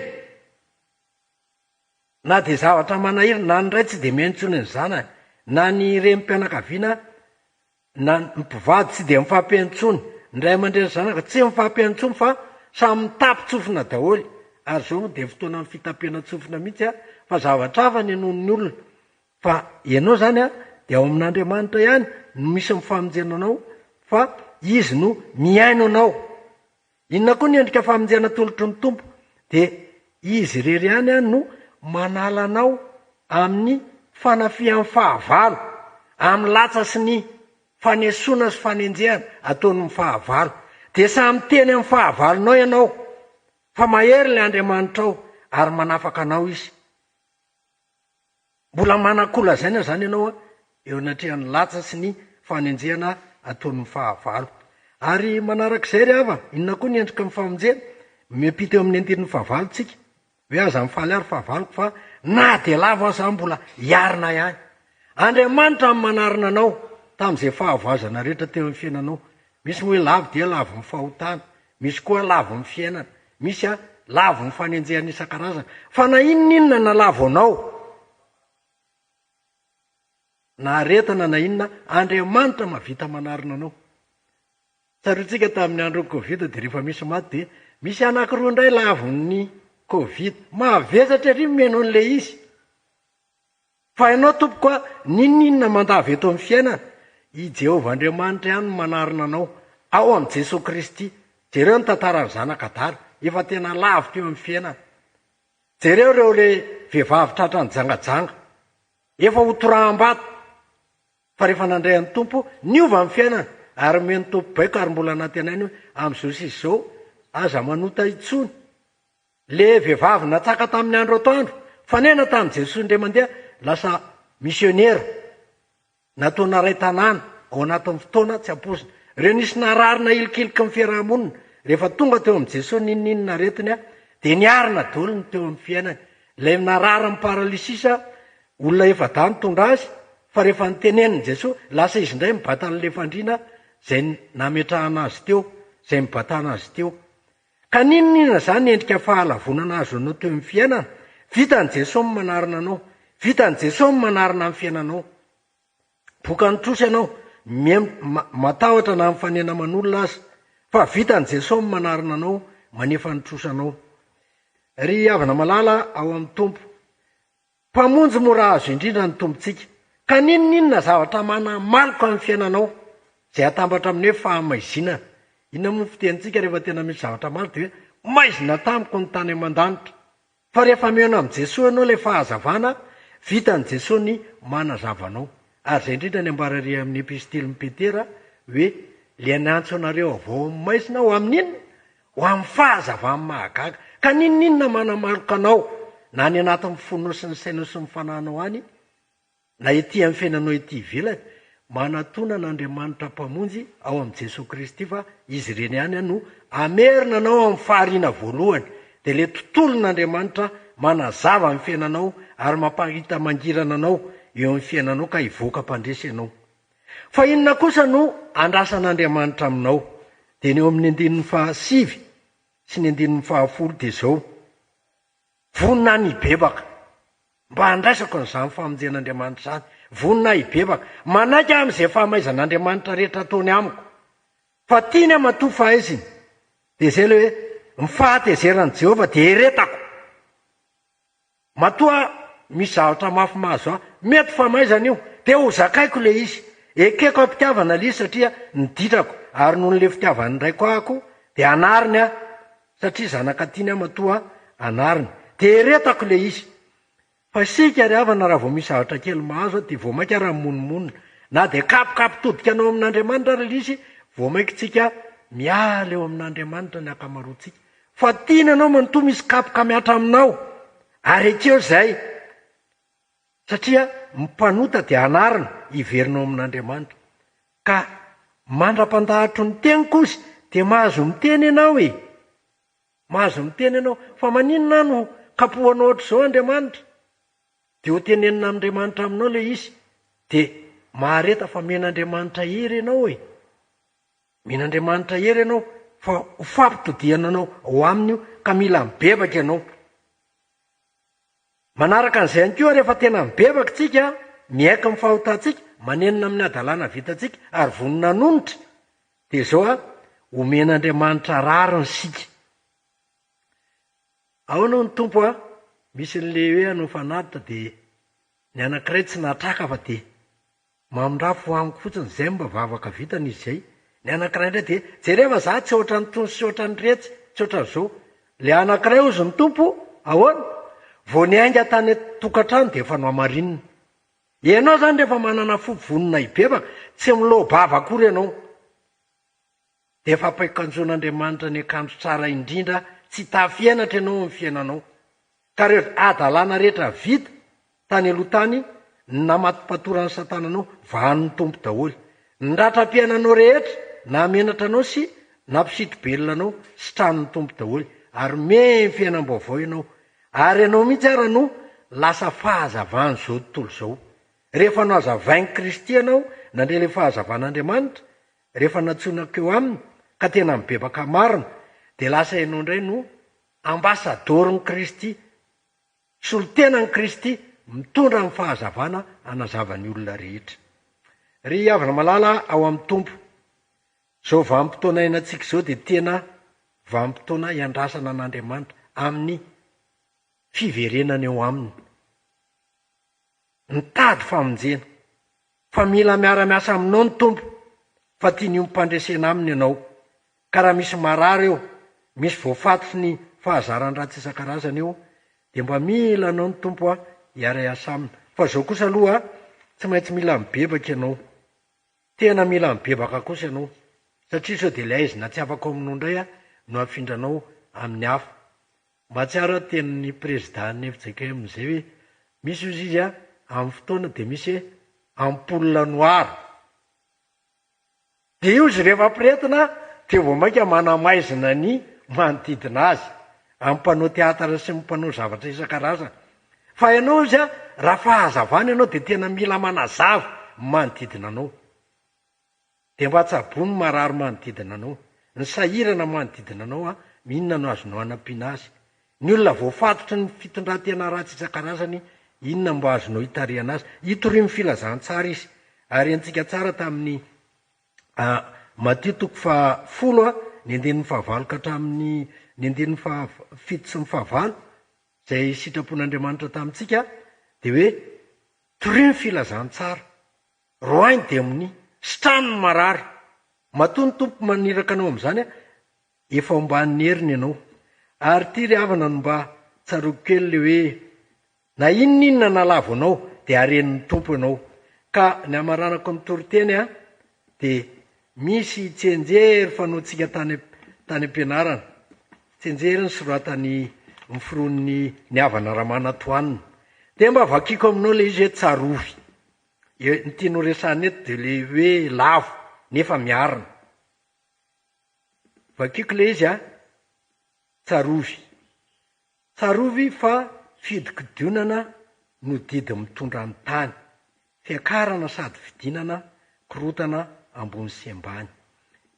Na dia zavatra manahirana, na ny ray tsy dia miaino intsony ny zanany, na ny renim-pianakaviana, na ny mpivady tsy dia mifampiaintsony, ny ray aman-dreny zanaka tsy mifampiaintsony fa samy mitapy-tsofina daholy. Ary izao dia fotoana ny fitapiana-tsofina mihitsy fa zavatra hafa ny anon'ny olona. Fa ianao zany dia ao amin'Andriamanitra ihany no misy mifamonjena anao, fa izy no miaino anao. Inona koa ny endrika famonjena tolotry ny tompo? Dia izy rery ihany no manala anao amin'ny fanafihan'ny fahavalo, amin'ny latsa sy ny fanesoana sy fanenjehana ataony fahavalo. Dia samy teny amin'ny fahavalonao ianao, fa mahery ilay Andriamanitra ao ary manafaka anao izy. Mbola manankolazaina zany ianao eo anatrehan'ny latsa sy ny fanenjehana ataony fahavalo. Ary manarak'izay ry hava, inona koa ny endrika ny famonjena? Miampita eo amin'ny 9 tsika, hoe aza mifaly ary fahavaloko fa na dia lava aza mbola iarina ihany. Andriamanitra ny manarina anao, tamin'izay fahavoazana rehetra teo amin'ny fiainanao. Misy hoe lavo dia lavo ny fahotana, misy koa lavo ny fiainana, misy lavo ny fanenjehana isan-karazana. Fa na inona na lavo anao, na aretana na inona, Andriamanitra mahavita manarina anao. Tsaroantsika tamin'ny andron'ny Covid dia rehefa misy maty dia misy anankiroa indray lavon'ny Covid. Mahavezatra ary meno an'ilay izy. Fa ianao tompoko ninona mandavy eto amin'ny fiainana, i Jehovah Andriamanitra ihany manarina anao ao amin'ny Jesosy Kristy. Jereo ny tantaran'ny zanaka dala, efa tena lavo teo amin'ny fiainana. Jereo ireo le vehivavy tratra ny jangajanga, efa hotoraham-bato. Fa rehefa nandray ny tompo, niova amin'ny fiainana, ary meno tompo baiko ary mbola anaty anainy hoe amin'izao sy izao aza manota itsony. Le vehivavy natsaka tamin'ny andro atoandro, fanena tamin'ny Jesosy ndray mandeha, lasa misionera, nataona ray tanàna ao anatin'ny fotoana tsy amposina. Reo nisy nararina ilikiliky ny fiarahamonina, rehefa tonga teo amin'ny Jesosy ninninna retiny dia niarina dolony teo amin'ny fiainany. Ilay narara ny paralysisa, olona efa dany tondra azy, fa rehefa niteneniny Jesosy, lasa izy indray mibata an'ilay fandriana izay nametrahana azy teo, izay mibatana azy teo. Ka ninona izany endrika fahalavonana azo anao teo amin'ny fiainana? Vitan'i Jesosy ny manarina anao, vitan'i Jesosy ny manarina amin'ny fiainanao. Bokany trosa ianao, matahotra na amin'ny fanena man'olona azy, fa vitan'i Jesosy ny manarina anao, manefa ny trosanao. Ry havana malala ao amin'ny tompo, mpamonjy mora azo indrindra ny tompontsika. Ka ninona zavatra manamaloka amin'ny fiainanao, izay atambatra amin'ny hoe fahamaizina. Inona moa fitentsika rehefa tena misy zavatra maro dia hoe maizina tamiko ny tany aman-danitra. Fa rehefa mihona amin'ny Jesosy ianao ilay fahazavana, vitan'i Jesosy ny manazavanao. Ary izay indrindra ny ambarary amin'ny epistilin'i Petera hoe le anantso anareo avao maizina ho amin'inona? Ho amin'ny fahazavany mahagaga. Ka ninona manamaloka anao, na ny anatin'ny fonao sy ny sainao sy ny fananao any, na ety amin'ny fiainanao ety ivelany, manatona n'Andriamanitra mpamonjy ao amin'ny Jesosy Kristy fa izy ireny ihany no amerina anao amin'ny fahariana voalohany. Dia le tontolon'Andriamanitra manazava amin'ny fiainanao ary mampahita mangirana anao eo amin'ny fiainanao ka hivoaka mpandresy ianao. Fa inona kosa no andrasan'Andriamanitra aminao? Dia ny eo amin'ny 9 sy ny 10 dia izao: vonina ny bebaka. Mba handraisako n'izany famonjen'Andriamanitra izany. Vonina hibebaka, manaiky amin'izay fahamaizan'Andriamanitra rehetra ataony amiko. Fa tiany matoa fahaiziny. Dia izay le hoe mifahatezeran'i Jehovah dia heretako. Matoa misy zavatra mafy mahazo mety famaizana io, dia ho zakaiko le izy. Ekeko ampitiavana le izy satria niditrako, ary noho n'le fitiavany indray koa ako dia anariny satria zanaka tiany matoa anariny. Dia heretako le izy. Fa sika ry havana raha vao misy zavatra kely mahazo dia vao mainka raha monmonina. Na dia kapokapotodika anao amin'Andriamanitra ary izy, vao mainka tsika miala eo amin'Andriamanitra ny akamaroantsika. Fa tiana anao manotoa misy kapoka miatra aminao, ary ekeo izay. Satria mpanota dia anarina iverinao amin'Andriamanitra. Ka mandra-pandahatro ny teny kosa dia mahazo miteny ianao e. Mahazo miteny ianao, fa maninona no kapohanao ohatr'izao Andriamanitra? Dia ho tenenina amin'Andriamanitra aminao le izy, dia mahareta fa men'Andriamanitra hery ianao e. Men'Andriamanitra hery ianao, fa ho fampitodiana anao ao aminy io, ka mila mibebaka ianao. Manaraka an'izay ihany koa rehefa tena mibebaka tsika, miaika amin'ny fahotantsika, manenina amin'ny adalana vitantsika ary vonina anonitra, dia izao omen'Andriamanitra rariny sika. Ahoana ny tompo misy n'le hoe anao fanatitra dia ny anankiray tsy natraka fa dia mamindrafo amiko fotsiny izay mba vavaka vitana izy izay. Ny anankiray indray dia jereva za tsy ohatra ny tony sy ohatra ny retsy, tsy ohatra n'izao. Le anankiray ozy ny tompo, ahoana? Vao ny ainga tany tokantrano dia efa no amarinina. Ianao zany rehefa manana vonina hibebaka, tsy milobava akory ianao. Dia efa paikanjon'Andriamanitra ny akanjo tsara indrindra, tsy tafianatra ianao amin'ny fiainanao. Ka rehefa adalana rehetra vita tany aloha tany, namatopatorany Satananao, vahan'ny tompo daholo. Ny ratram-piainanao rehetra, na menatra anao sy nampisitro-belona anao sy tranon'ny tompo daholo. Ary me fiainam-baovao ianao. Ary ianao mihitsy ara no lasa fahazavany izao tontolo izao. Rehefa no hazavain'i Kristy ianao, nandre le fahazavan'andriamanitra rehefa natsonako eo aminy ka tena mibebaka marina dia lasa ianao indray no ambasadôry ny Kristy, solotena ny Kristy mitondra ny fahazavana anazavany olona rehetra. Ry havana malala ao amin'ny tompo, zao vanim-potoana ainantsika izao dia tena vanim-potoana iandrasana an'Andriamanitra amin'ny fiverenana eo aminy. Nitady famonjena, fa mila miara-miasa aminao ny tompo, fa tiany mimpandresena aminy ianao. Ka raha misy marary eo, misy voafato ny fahazaran ratsy isan-karazany eo, dia mba mila anao ny tompo hiara-iasa aminy. Fa zao kosa aloha tsy maintsy mila mibebaka ianao, tena mila mibebaka kosa ianao, satria sao dia ilay izy na tsy afaka aminao indray no afindranao amin'ny hafa. Mahatsiaro tenin'ny président FJKM izay hoe misy izy amin'ny fotoana dia misy ampoule noir. Dia io izy rehefa ampiretina dia vao maika manamaizina ny manodidina azy, amin'ny mpanao teatara sy mpanao zavatra isan-karazany. Fa ianao izy raha fahazavana ianao dia tena mila manazava manodidina anao. Dia mba tsabony marary manodidina anao, ny sahirana manodidina anao inona no azonao anampiana azy. Ny olona voafatotry ny fitondrantena ratsy isan-karazany, inona mba azonao hitariana azy. Hitorian'ny filazantsara izy. Ary antsika tsara tamin'ny Matthieu 10 ny 15 ka hatramin'ny 17 izay sitrapon'Andriamanitra tamintsika, dia hoe torian'ny filazantsara, roainy dia amin'ny sitrano marary. Matoa ny tompo maniraka anao amin'izany efa omban'ny heriny ianao. Ary ty ry havana no mba tsaroko kely le hoe na inona nalavo anao dia aren'ny tompo ianao. Ka ny amaranako ny toriteny dia misy tsenjery fanaontsika tany am-pianarana, tsenjery ny soratany miforon'ny ny havana Ramanatoanina. Dia mba vakiko aminao le izy hoe tsarovy. Ny tiano resahana eto dia le hoe lavo nefa miarina. Vakiko le izy tsarovy. Tsarovy fa fidikodionana no didy mitondra ny tany, fiakarana sady fidinana, korotana ambony sy ambany.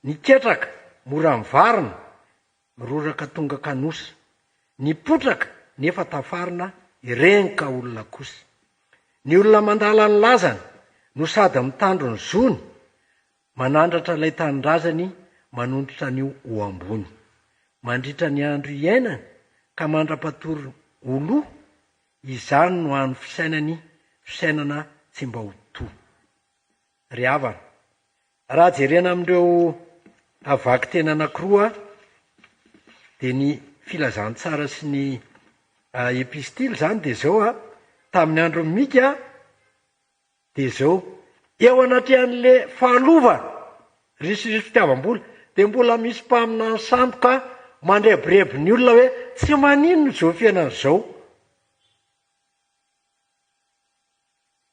Ny ketraka mora mivarina, miroraka tonga kanosa. Ny potraka nefa tafarina, irenika olona kosa. Ny olona mandala ny lazany no sady mitandro ny zony, manandratra ilay tanindrazany, manondratra an'io ho ambony. Mandritra ny andro iainany ka mandra-patory oloha, izany no hany fisainana tsy mba ho toa. Ry havana, raha jerena amin'ireo havaky tena anankiroa dia ny filazantsara sy ny epistily zany dia zao tamin'ny andro mika dia zao eo anatrehan'le fahalova risy fitiavam-bola dia mbola misy mpamina ny sandoka mandrebireby ny olona hoe tsy manino zao fiainan'izao.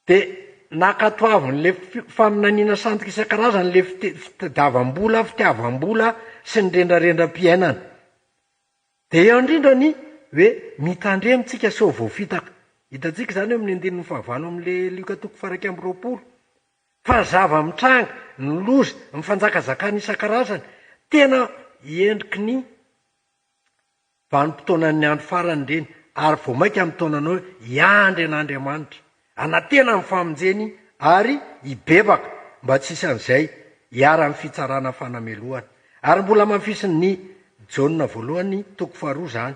Dia nakatoavin'le faminaniana sandoka isan-karazany le fitadiavam-bola, fitiavam-bola sy ny rendrarendram-piainana. Dia eo indrindrany hoe mitandremintsika sao voafitaka. Hitantsika izany amin'ny 15 amin'le Luka 2:20. Fa zava mitranga, ny loza, ny fanjakazakana isan-karazany, tena iendriky ny vanim-potoanan'ny andro farany ireny. Ary vao maika amin'ny taonanao hiandry an'Andriamanitra, anatena ny famonjeny ary hibebaka mba tsisy an'izay hiara-ny fitsarana fanameloana. Ary mbola mamfisiny ny Jaona voalohany 2 zany,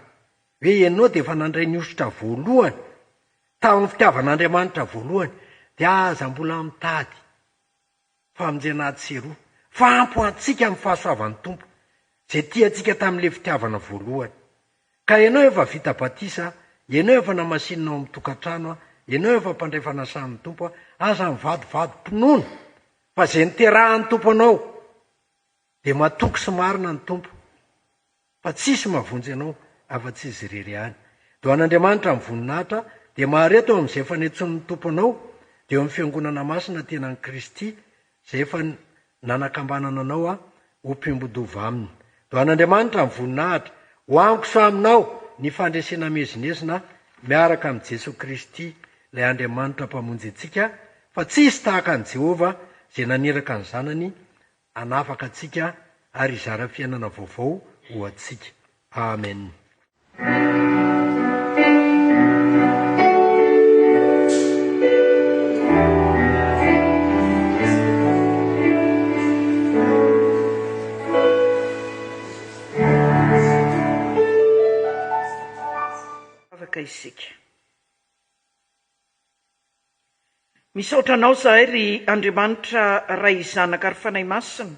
hoe ianao dia efa nandray ny osotra voalohany tamin'ny fitiavan'Andriamanitra voalohany, dia aza mbola mitady famonjena atseroa, fa ampo antsika amin'ny fahasoavan'ny tompo zay tiantsika tamin'le fitiavana voalohany. Ka ianao efa vita batisa, ianao efa namasinina amin'ny tokantrano, ianao efa mpandray fanasan'ny tompo, aza mivadivadi-pinoana fa zay niterahan'ny tompo anao dia matoky sy marina ny tompo, fa tsisy mavonjy anao afa-tsy izy irery any. Dia an'Andriamanitra amin'ny voninahitra dia mahareto amin'izay efa niantson'ny tompo anao, dia eo amin'ny fiangonana masina tena ny Kristy izay efa nanakambanana anao ho mpimbodova aminy. Dia an'Andriamanitra amin'ny voninahitra ho amiko so aminao ny fandresena mezinezina miaraka amin'i Jesosy Kristy, ilay Andriamanitra mpamonjy antsika, fa tsisy tahaka an'i Jehova izay naneraka ny zanany anafaka atsika ary izara fiainana vaovao ho atsika. Amen. Isika misaotranao zahay ry Andriamanitra ray zanaka ary fanahy masina,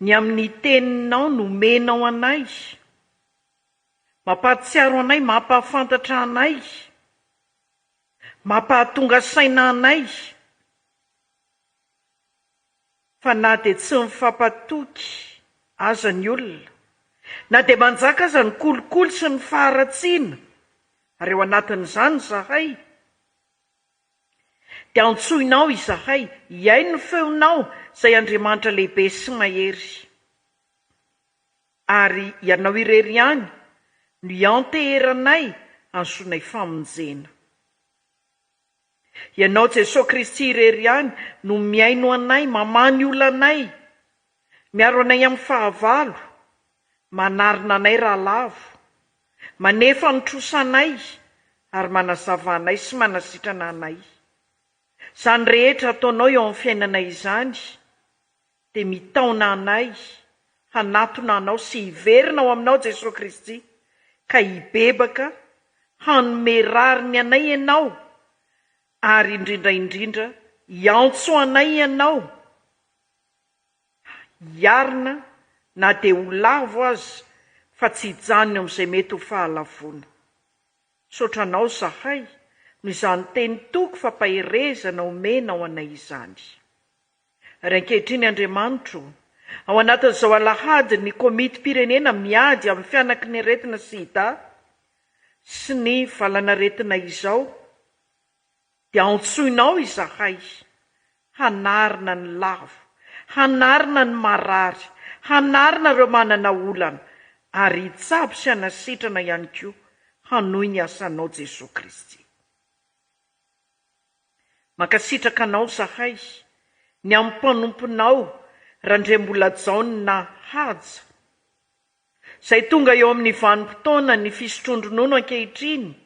ny amin'ny teninao nomenao anay, mampahatsiaro anay, mampahafantatra anay, mampahatonga saina anay, fa na dia tsy mifampatoky aza ny olona, na dia manjaka aza ny kolokolo sy ny faharatsiana, ary eo anatin'izany zahay dia antsoinao izahay, iay ny feonao izay Andriamanitra lehibe sy mahery, ary ianao irery ihany no ianteheranay ansoinay famonjena. Ianao Jesosy Kristy irery ihany no miaino anay, mamany olanay, miaro anay amin'ny fahavalo, manarina anay rahalavo, manefa nitrosanay ary manazava anay sy manasitrana anay. Izany rehetra ataonao eo amin'ny fiainanay izany dia mitaona anay, hanatona anao sy hiverina ao aminao Jesosy Kristy, ka hibebaka hanome rariny anay ianao, ary indrindra hiantso anay ianao, hiarina na dia ho lavo aza, fa tsy hijanona amin'izay mety ho fahalavona. Saotranao zahay no izany teny toko fampaherezana omenao anay izany. Ary ankehitriny Andriamanitro, ao anatin'izao alahady ny komiti-pirenena miady amin'ny fianaky ny aretina sy hida sy ny valanaretina izao, dia antsoinao izahay hanarina ny lavo, hanarina ny marary, hanarina ireo manana olana, ary hitsabo sy hanasitrana ihany koa hanohy ny asanao Jesosy Kristy. Mankasitraka anao zahay ny amin'ny mpanomponao Randrembola Jaona Haja, izay tonga eo amin'ny vanim-potoana ny fisotrondronono ankehitriny.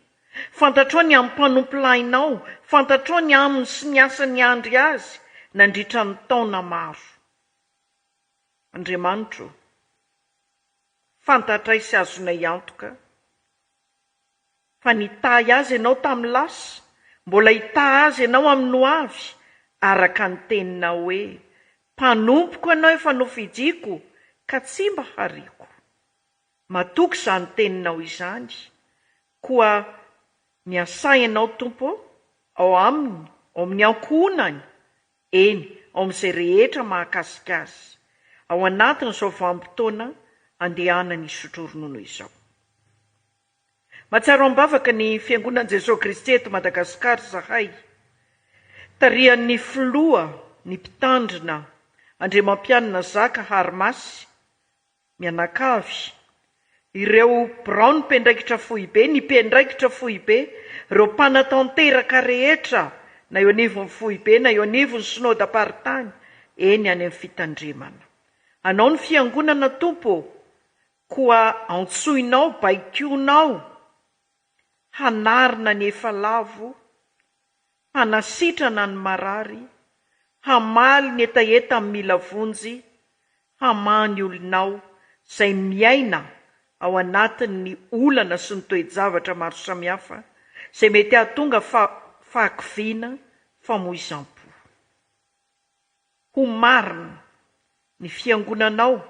Fantatrao ny amin'ny mpanompo-lahinao, fantatrao ny aminy sy ny asany andry azy nandritra ny taona maro. Andriamanitro, fantatray sy azonay antoka fa nitahy azy ianao tamin'ny lasa, mbola hitahy azy ianao amin'ny ho avy, araka ny teninao hoe mpanompoko ianao efa nofidiko ka tsy mba hariako. Matoky izany teninao izany, koa ny asay ianao Tompo ao aminy, ao amin'ny ankohonany, eny ao amin'izay rehetra mahakasika azy, ao anatin'izao vanim-potoana andehanany isotro ronono izao. Mahatsiaro ambavaka ny Fiangonan'i Jesosy Kristy eto Madagasikara zahay, tarihan'ny filoha, ny mpitandrina Andriamampianina Zaka Harimasy mianakavy, ireo Brown mpendraikitra fohibe, ny mpendraikitra fohibe, ireo mpanatanteraka rehetra, na eo anivon'ny fohibe na eo anivon'ny synodam-paritany, eny any amin'ny fitandremana. Anao ny fiangonana Tompo, koa antsoinao, baikonao, hanarina ny efa lavo, hanasitrana ny marary, hamaly ny etaeta amin'ny mila vonjy, hamany olonao izay miaina ao anatin'ny olana sy ny toe-javatra maro samihafa, izay mety ahatonga fahakiviana, famoizam-po. Ho marina ny fiangonanao,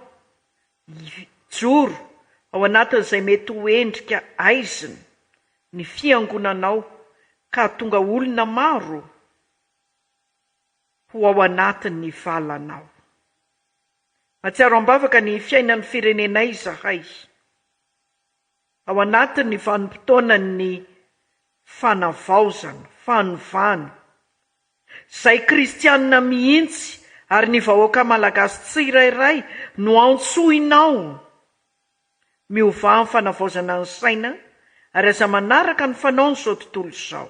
joro ao anatin'izay mety ho endrika aizina ny fiangonanao, ka tonga olona maro ho ao anatin'ny valanao. Mahatsiaro ambavaka ny fiainan'ny firenenay zahay, ao anatin'ny vanim-potoana ny fanavaozana, fanovana, izay kristianina mihitsy ary ny vahoaka malagasy tsirairay no antsoinao miova amin'ny fanavaozana ny saina, ary aza manaraka ny fanaony izao tontolo izao.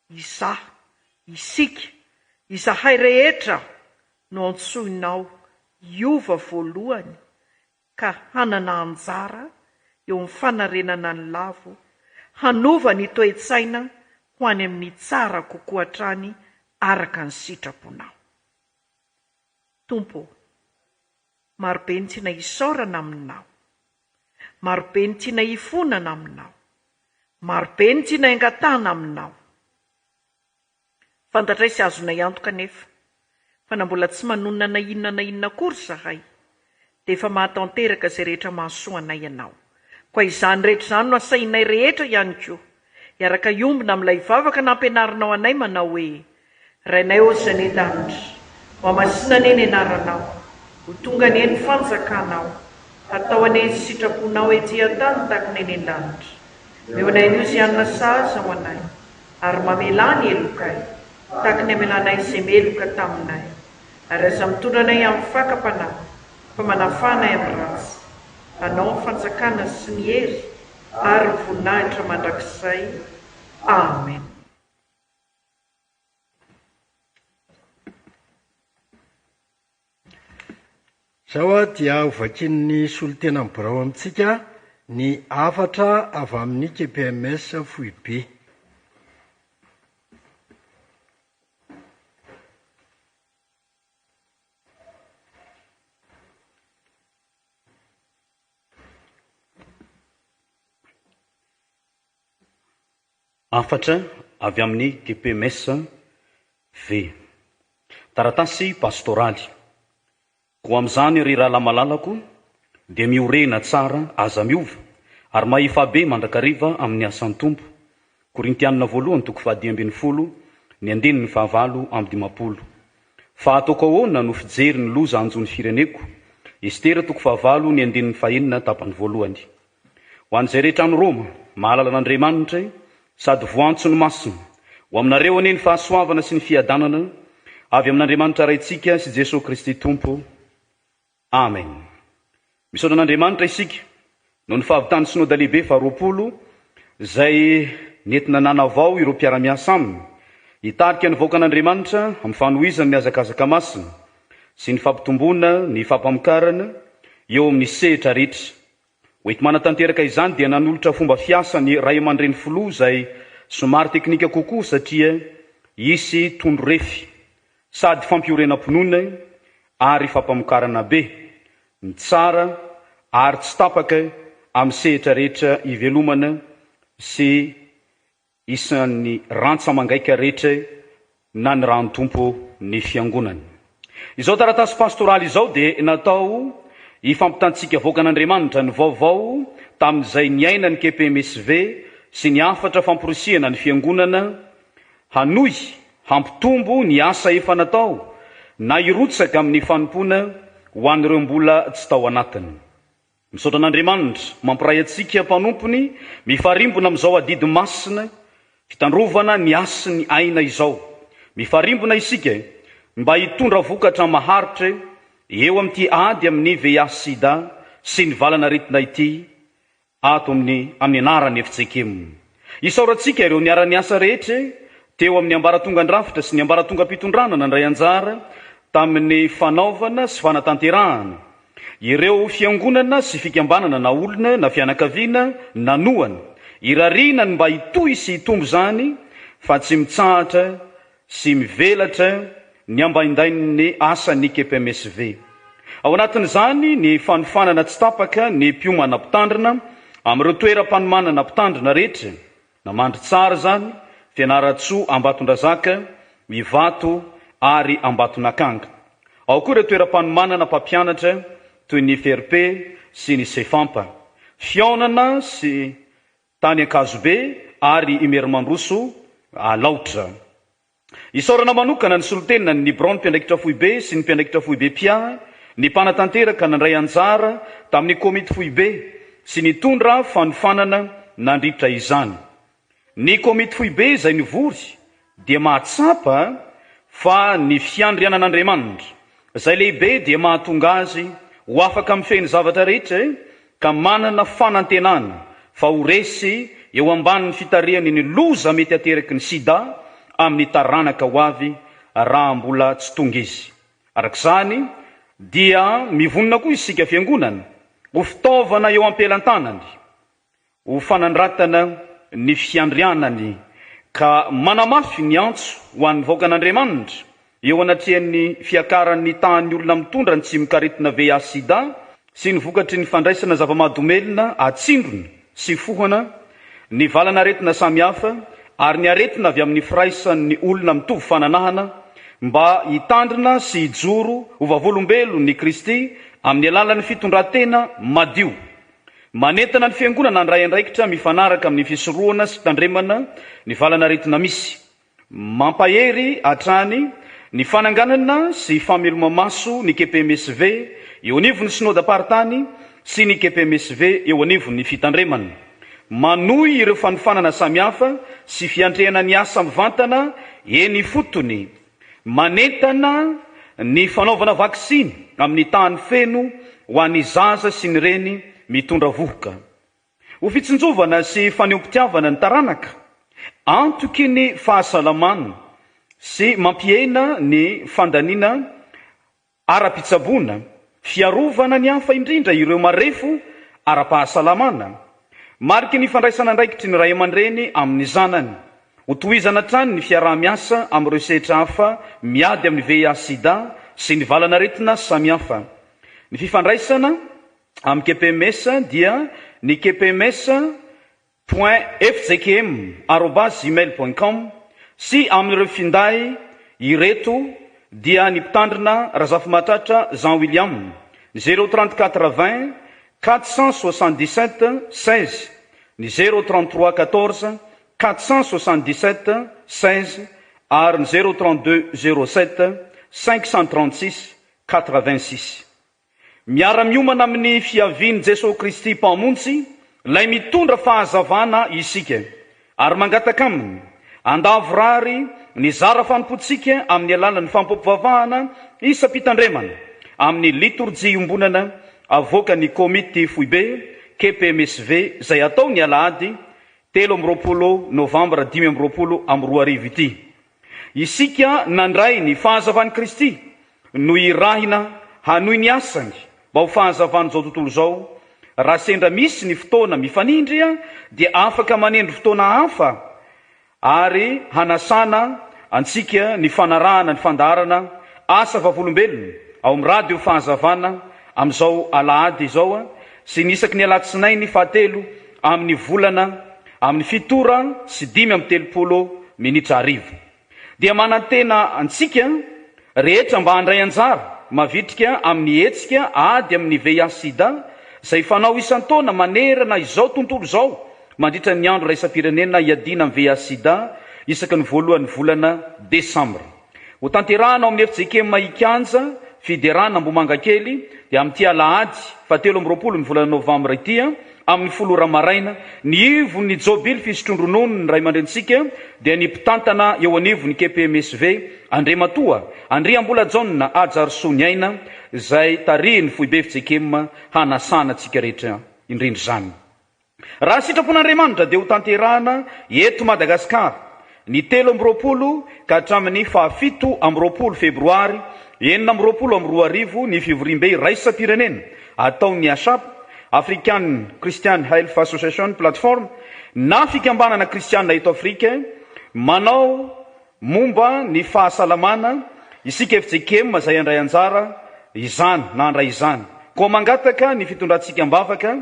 Izaho, isika izahay rehetra no antsoinao iova voalohany ka hanana anjara eo amin'ny fanarenana ny lavo, hanova ny toe-tsaina ho any amin'ny tsara kokoa hatrany araka ny sitraponao. Tompo, marobe ny tiana hisaorana aminao, marobe ny tiana hifonana aminao, marobe ny tiana engatana aminao. Fantatray sy azona iantoka nefa, fa na mbola tsy manonona na inona kory zahay, dia efa mahatanteraka izay rehetra mahasoanay ianao. Koa izany rehetra izany no asainay rehetra ihany koa, hiaraka iombina amin'ilay vavaka nampianarinao anay manao hoe: Rainay o izay ny danitra, ho amasina ane ny anaranao, ho tonga ane ny fanjakanao, atao ane ny sitraponao ety an-tany tahaka ny an-danitra. Meonay an'io izay anona sahaza ho anay, ary mamela ny elokay, tahaka ny amelanay izay meloka taminay, ary aza mitondra anay amin'ny fakapanahy, fa manafanay amin'ny ratsy. Anao ny fanjakana sy ny hery ary ny voninahitra mandrakizay. Amen. Zao dia hovakin'ny solotena mibirao amintsika ny afatra avy amin'ny KPMS Foibe. Afatra avy amin'ny KPMS V. Taratasy pastoraly. Koa amin'izany ry raha malalako dia miorena tsara aza miova ary mahifa be mandrakariva amin'ny asan'ny tompo. Korintianina 1:10 ny 9:20. Fa ataoko ahoana no fijery ny loza anjony fireneko. Estera 5:9 ny 9:1 tapany 1. Ho an'izay rehetra any Roma, mahalala an'Andriamanitra sady voantso ny masina, ho aminareo anie ny fahasoavana sy ny fiadanana avy amin'Andriamanitra raintsika sy Jesosy Kristy Tompo. Amen. Misaotra an'Andriamanitra isika no ny fahavitany synodà lehibe fa 20 izay nentina nanavao ireo mpiara-miasa aminy, hitarika ny vahoaka an'Andriamanitra amin'ny fanohizany ny azakazaka masina sy ny fampitomboana ny fampamokarana eo amin'ny sehatra rehetra. Hoety manatanteraka izany dia nanolotra fomba fiasa ny ray aman-dreny filoha izay somary teknika kokoa satria isy tondro refy sady fampiorenam-pinoana ary fampamokarana be, ny tsara ary tsy tapaka amin'ny sehatra rehetra ivelomana sy isan'ny rantsa mangaika rehetra na ny rano tompo ny fiangonana. Izao taratasy pastoraly izao dia natao ifampitantsika vahoaka an'Andriamanitra ny vaovao tamin'izay niaina ny KPMSV sy ny afatra famporisiana ny fiangonana, hanohy hampitombo ny asa efa natao na irotsaka amin'ny fanompoana ho an'ireo mbola tsy tao anatiny. Misaotra an'Andriamanitra mampiray antsika mpanompony mifarimbona amin'izao adidy masina fitandrovana ny asy ny aina izao. Mifarimbona isika mba hitondra vokatra maharitra eo amin'ity ady amin'ny VIH sida sy ny valana retina ity ato amin'ny anarany efitsekemo. Isaorantsika ireo niara-ny asa rehetra teo amin'ny ambaratongan-drafitra sy ny ambaratonga-pitondranana ndray anjara tamin'ny fanaovana sy fanatanterahana. Ireo fiangonana sy fikambanana na olona na fianakaviana nanoana irarina ny mba hitohy sy hitombo zany fa tsy mitsahatra sy mivelatra ny ambaindain'ny asany KPMSV. Ao anatin'izany ny fanofanana tsy tapaka ny mpiomana mpitandrina amin'ireo toeram-panomanana mpitandrina rehetra, namandry tsara zany, Fianaratsoa Ambatondrazaka, Ivato ary Ambatonakanga. Ao koa ireo toeram-panomanana mpampianatra toy ny FRP sy ny Sefampa, Fiaonana sy Tany Ankazobe ary Imerimandroso Alaotra. Isaorana manokana ny solotenina ny Braon mpiandraikitra Foibe sy ny mpiandraikitra Foibe Pia, ny mpanatanteraka nandray anjara tamin'ny komity Foibe sy ny tondra fanofanana nandritra izany. Ny komity Foibe izay nivory dia mahatsapa fa ny fiandrianan'Andriamanitra izay lehibe dia mahatonga azy ho afaka mifehy zavatra rehetra ka manana fanantenana fa ho resy eo ambanin'ny fitarihany ny loza mety ateraky ny sida amin'ny taranaka ho avy raha mbola tsy tonga izy. Arak'izany dia mivonona koa isika fiangonana ho fitaovana eo ampelantanany, ho fanandratana ny fiandrianany ka manamafy ny antso ho an'ny vahoakan'Andriamanitra eo anatrehan'ny fiakaran'ny tahan'ny olona mitondra ny tsy mikaretina VIH sida sy ny vokatry ny fandraisana zava-mahadomelona atsindrony sy fohana ny valana aretina samihafa ary ny aretina avy amin'ny firaisan'ny olona mitovy fananahana mba hitandrina sy hijoro ho vavolombelo ny Kristy amin'ny alalan'ny fitondratena madio, manentana ny fiangonana andray andraikitra mifanaraka amin'ny fisorohana sy tandremana ny valana aretina misy, mampahery hatrany ny fananganana sy fameloma-maso ny KPMSV eo anivon'ny synodam-paritany sy ny KPMSV eo anivon'ny fitandremana, manohy ireo fanofanana samihafa sy fiandrehana ny asa mivantana eny fotony, manentana ny fanaovana vaksiny amin'ny tany feno ho an'ny zaza sy ny reny mitondra vohoka, ho fitsinjovana sy faneom-pitiavana ny taranaka, antoky ny fahasalamana sy mampihena ny fandaniana ara-pitsaboana, fiarovana ny hafa indrindra ireo marefo ara-pahasalamana, mariky ny fandraisana andraikitry ny ray aman-dreny amin'ny zanany, ho tohizana trany ny fiaraha-miasa amin'ireo sehatra hafa miady amin'ny VIH sida sy ny valana aretina samihafa. Ny fifandraisana amin'ny KPMS dia ny kpms.fjkm@gmail.com sy amin'ireo finday ireto dia ny mpitandrina Razafy Mahatratra Jean William 034 20 477 16 ny 033 14 477 16 ary ny 032 07 536 86. Miara-miomana amin'ny fiavian'i Jesosy Kristy mpamontsy lay mitondra fahazavana isika ary mangataka aminy andavorary ny zara fanompotsika amin'ny alalan'ny fampopovavahana isa-pitandremana amin'ny liturjia iombonana avoaka ny komity foibe KPMSV zay atao ny alahady 13 novambra 2022 ity. Isika nandray ny fahazavan'i Kristy no irahina hanohy ny asany mba ho fahazavany zao tontolo zao. Raha sendra misy ny fotoana mifanindrya dia afaka manendro fotoana hafa ary hanasana antsika ny fanarahana ny fandarana asa vavolombelona ao amin'ny radio fahazavana amin'izao alahady zao sy ny isaky ny alatsinainy fahatelo amin'ny volana amin'ny fitora sy 5:30 minitra arivo. Dia manantena antsika rehetra mba handray anjara mavitrika amin'ny hetsika ady amin'ny VIH sida zay fanao isan-taona manerana izao tontolo zao mandritra ny andro raisam-pirenena iadina amin'ny VIH sida isaky ny voalohan'ny volana Desambra. Ho tanterahana amin'ny FJKM Ikanja fiderana Mbomanga kely dia amin'ity alahady 17 ny volana Novambra ity amin'ny 10 maraina ny ivon'ny jobily fisotrondronono ny ray aman-drentsika dia ny mpitantana eo anivon'ny KPMSV Andriamatoa Andriambola-Jaona Ajarysony aina zay tarihiny foibe FJKM hanasana tsika rehetra indrindra zany. Raha sitrapon'Andriamanitra dia ho tanterahana eto Madagasikara ny 13 ka hatramin'ny 17 febroary 2022 ny fivorimbe raisa-pirenena ataon'ny ASAP African Christian Health Association Platform na fikambanana kristianina eto Afrika manao momba ny fahasalamana isika FJKM zay andray anjara izany na andray izany koa mangataka ny fitondrantsika ambavaka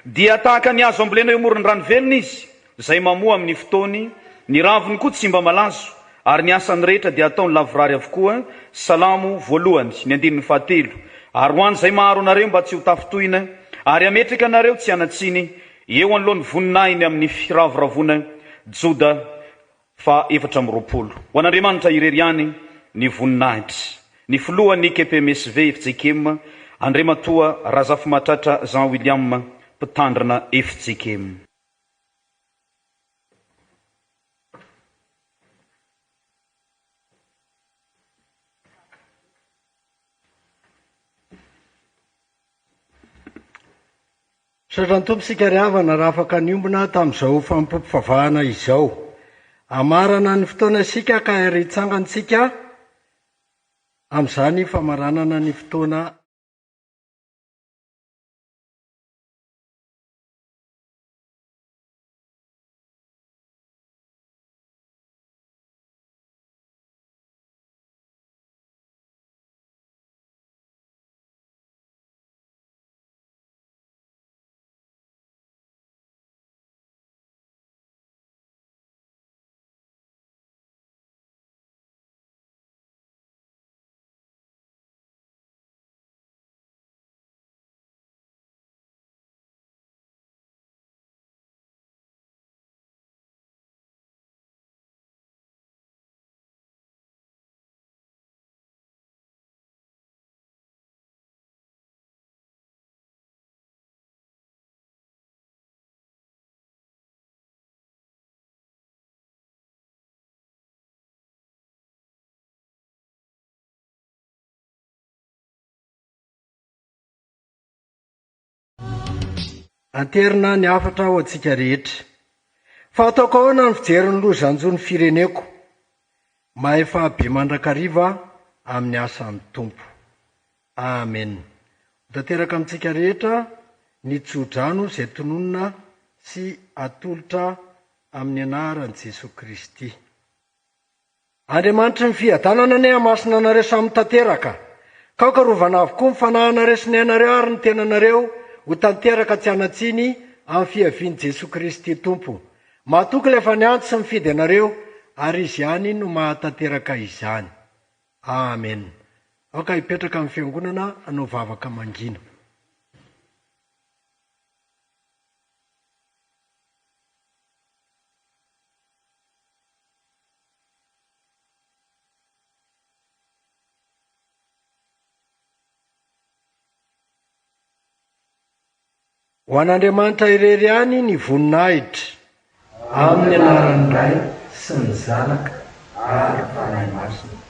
dia tahaka ny azo ambolena eo amoron'ny rano velona izy zay mamoa amin'ny fotoany ny raviny koa tsy mba malazo ary ny asany rehetra dia ataony lavorary avokoa salamo voalohany ny 17 ary ho an'izay maharo anareo mba tsy ho tafitohina ary ametraka anareo tsy anatsiny eo anolohan'ny voninahiny amin'ny firavoravona Joda 420. Ho an'Andriamanitra ireriany ny voninahitra. Ny filohan'ny KPMSV FJKM Andriamatoa Razafy Mahatratra Jean William mpitandrina FJKM. Sotran'ny tompo sika ry havana raha afaka niombona tamin'izao fampopofavahana izao. Amarana ny fotoana sika ka ry tsangantsika amin'izany famaranana ny fotoana anterina ny afatra ho antsika rehetra. Fa ataoko ahoana ny fijery ny lozanjon'ny fireneko, mahay fahabe mandrakariva amin'ny asan'ny Tompo. Amen. Tanteraka amintsika rehetra ny tsodrano izay tononona sy atolotra amin'ny anaran'i Jesosy Kristy. Andriamanitra ny fiadanana ny hamasina anareo samy tanteraka, ka karovana avokoa ny fanahinareo sy ny ainareo ary ny tenanareo ho tanteraka tsy anatsiny amin'ny fiavian'i Jesosy Kristy Tompo. Mahatoky ilay faniantsy sy mifidy anareo, ary izy ihany no mahatanteraka izany. Amen. Aoka hipetraka amin'ny fiangonana anao vavaka mangina. Ho an'Andriamanitra irery ihany ny voninahitra, amin'ny anaran'ny Ray sy ny Zanaka ary Fanahy Masina.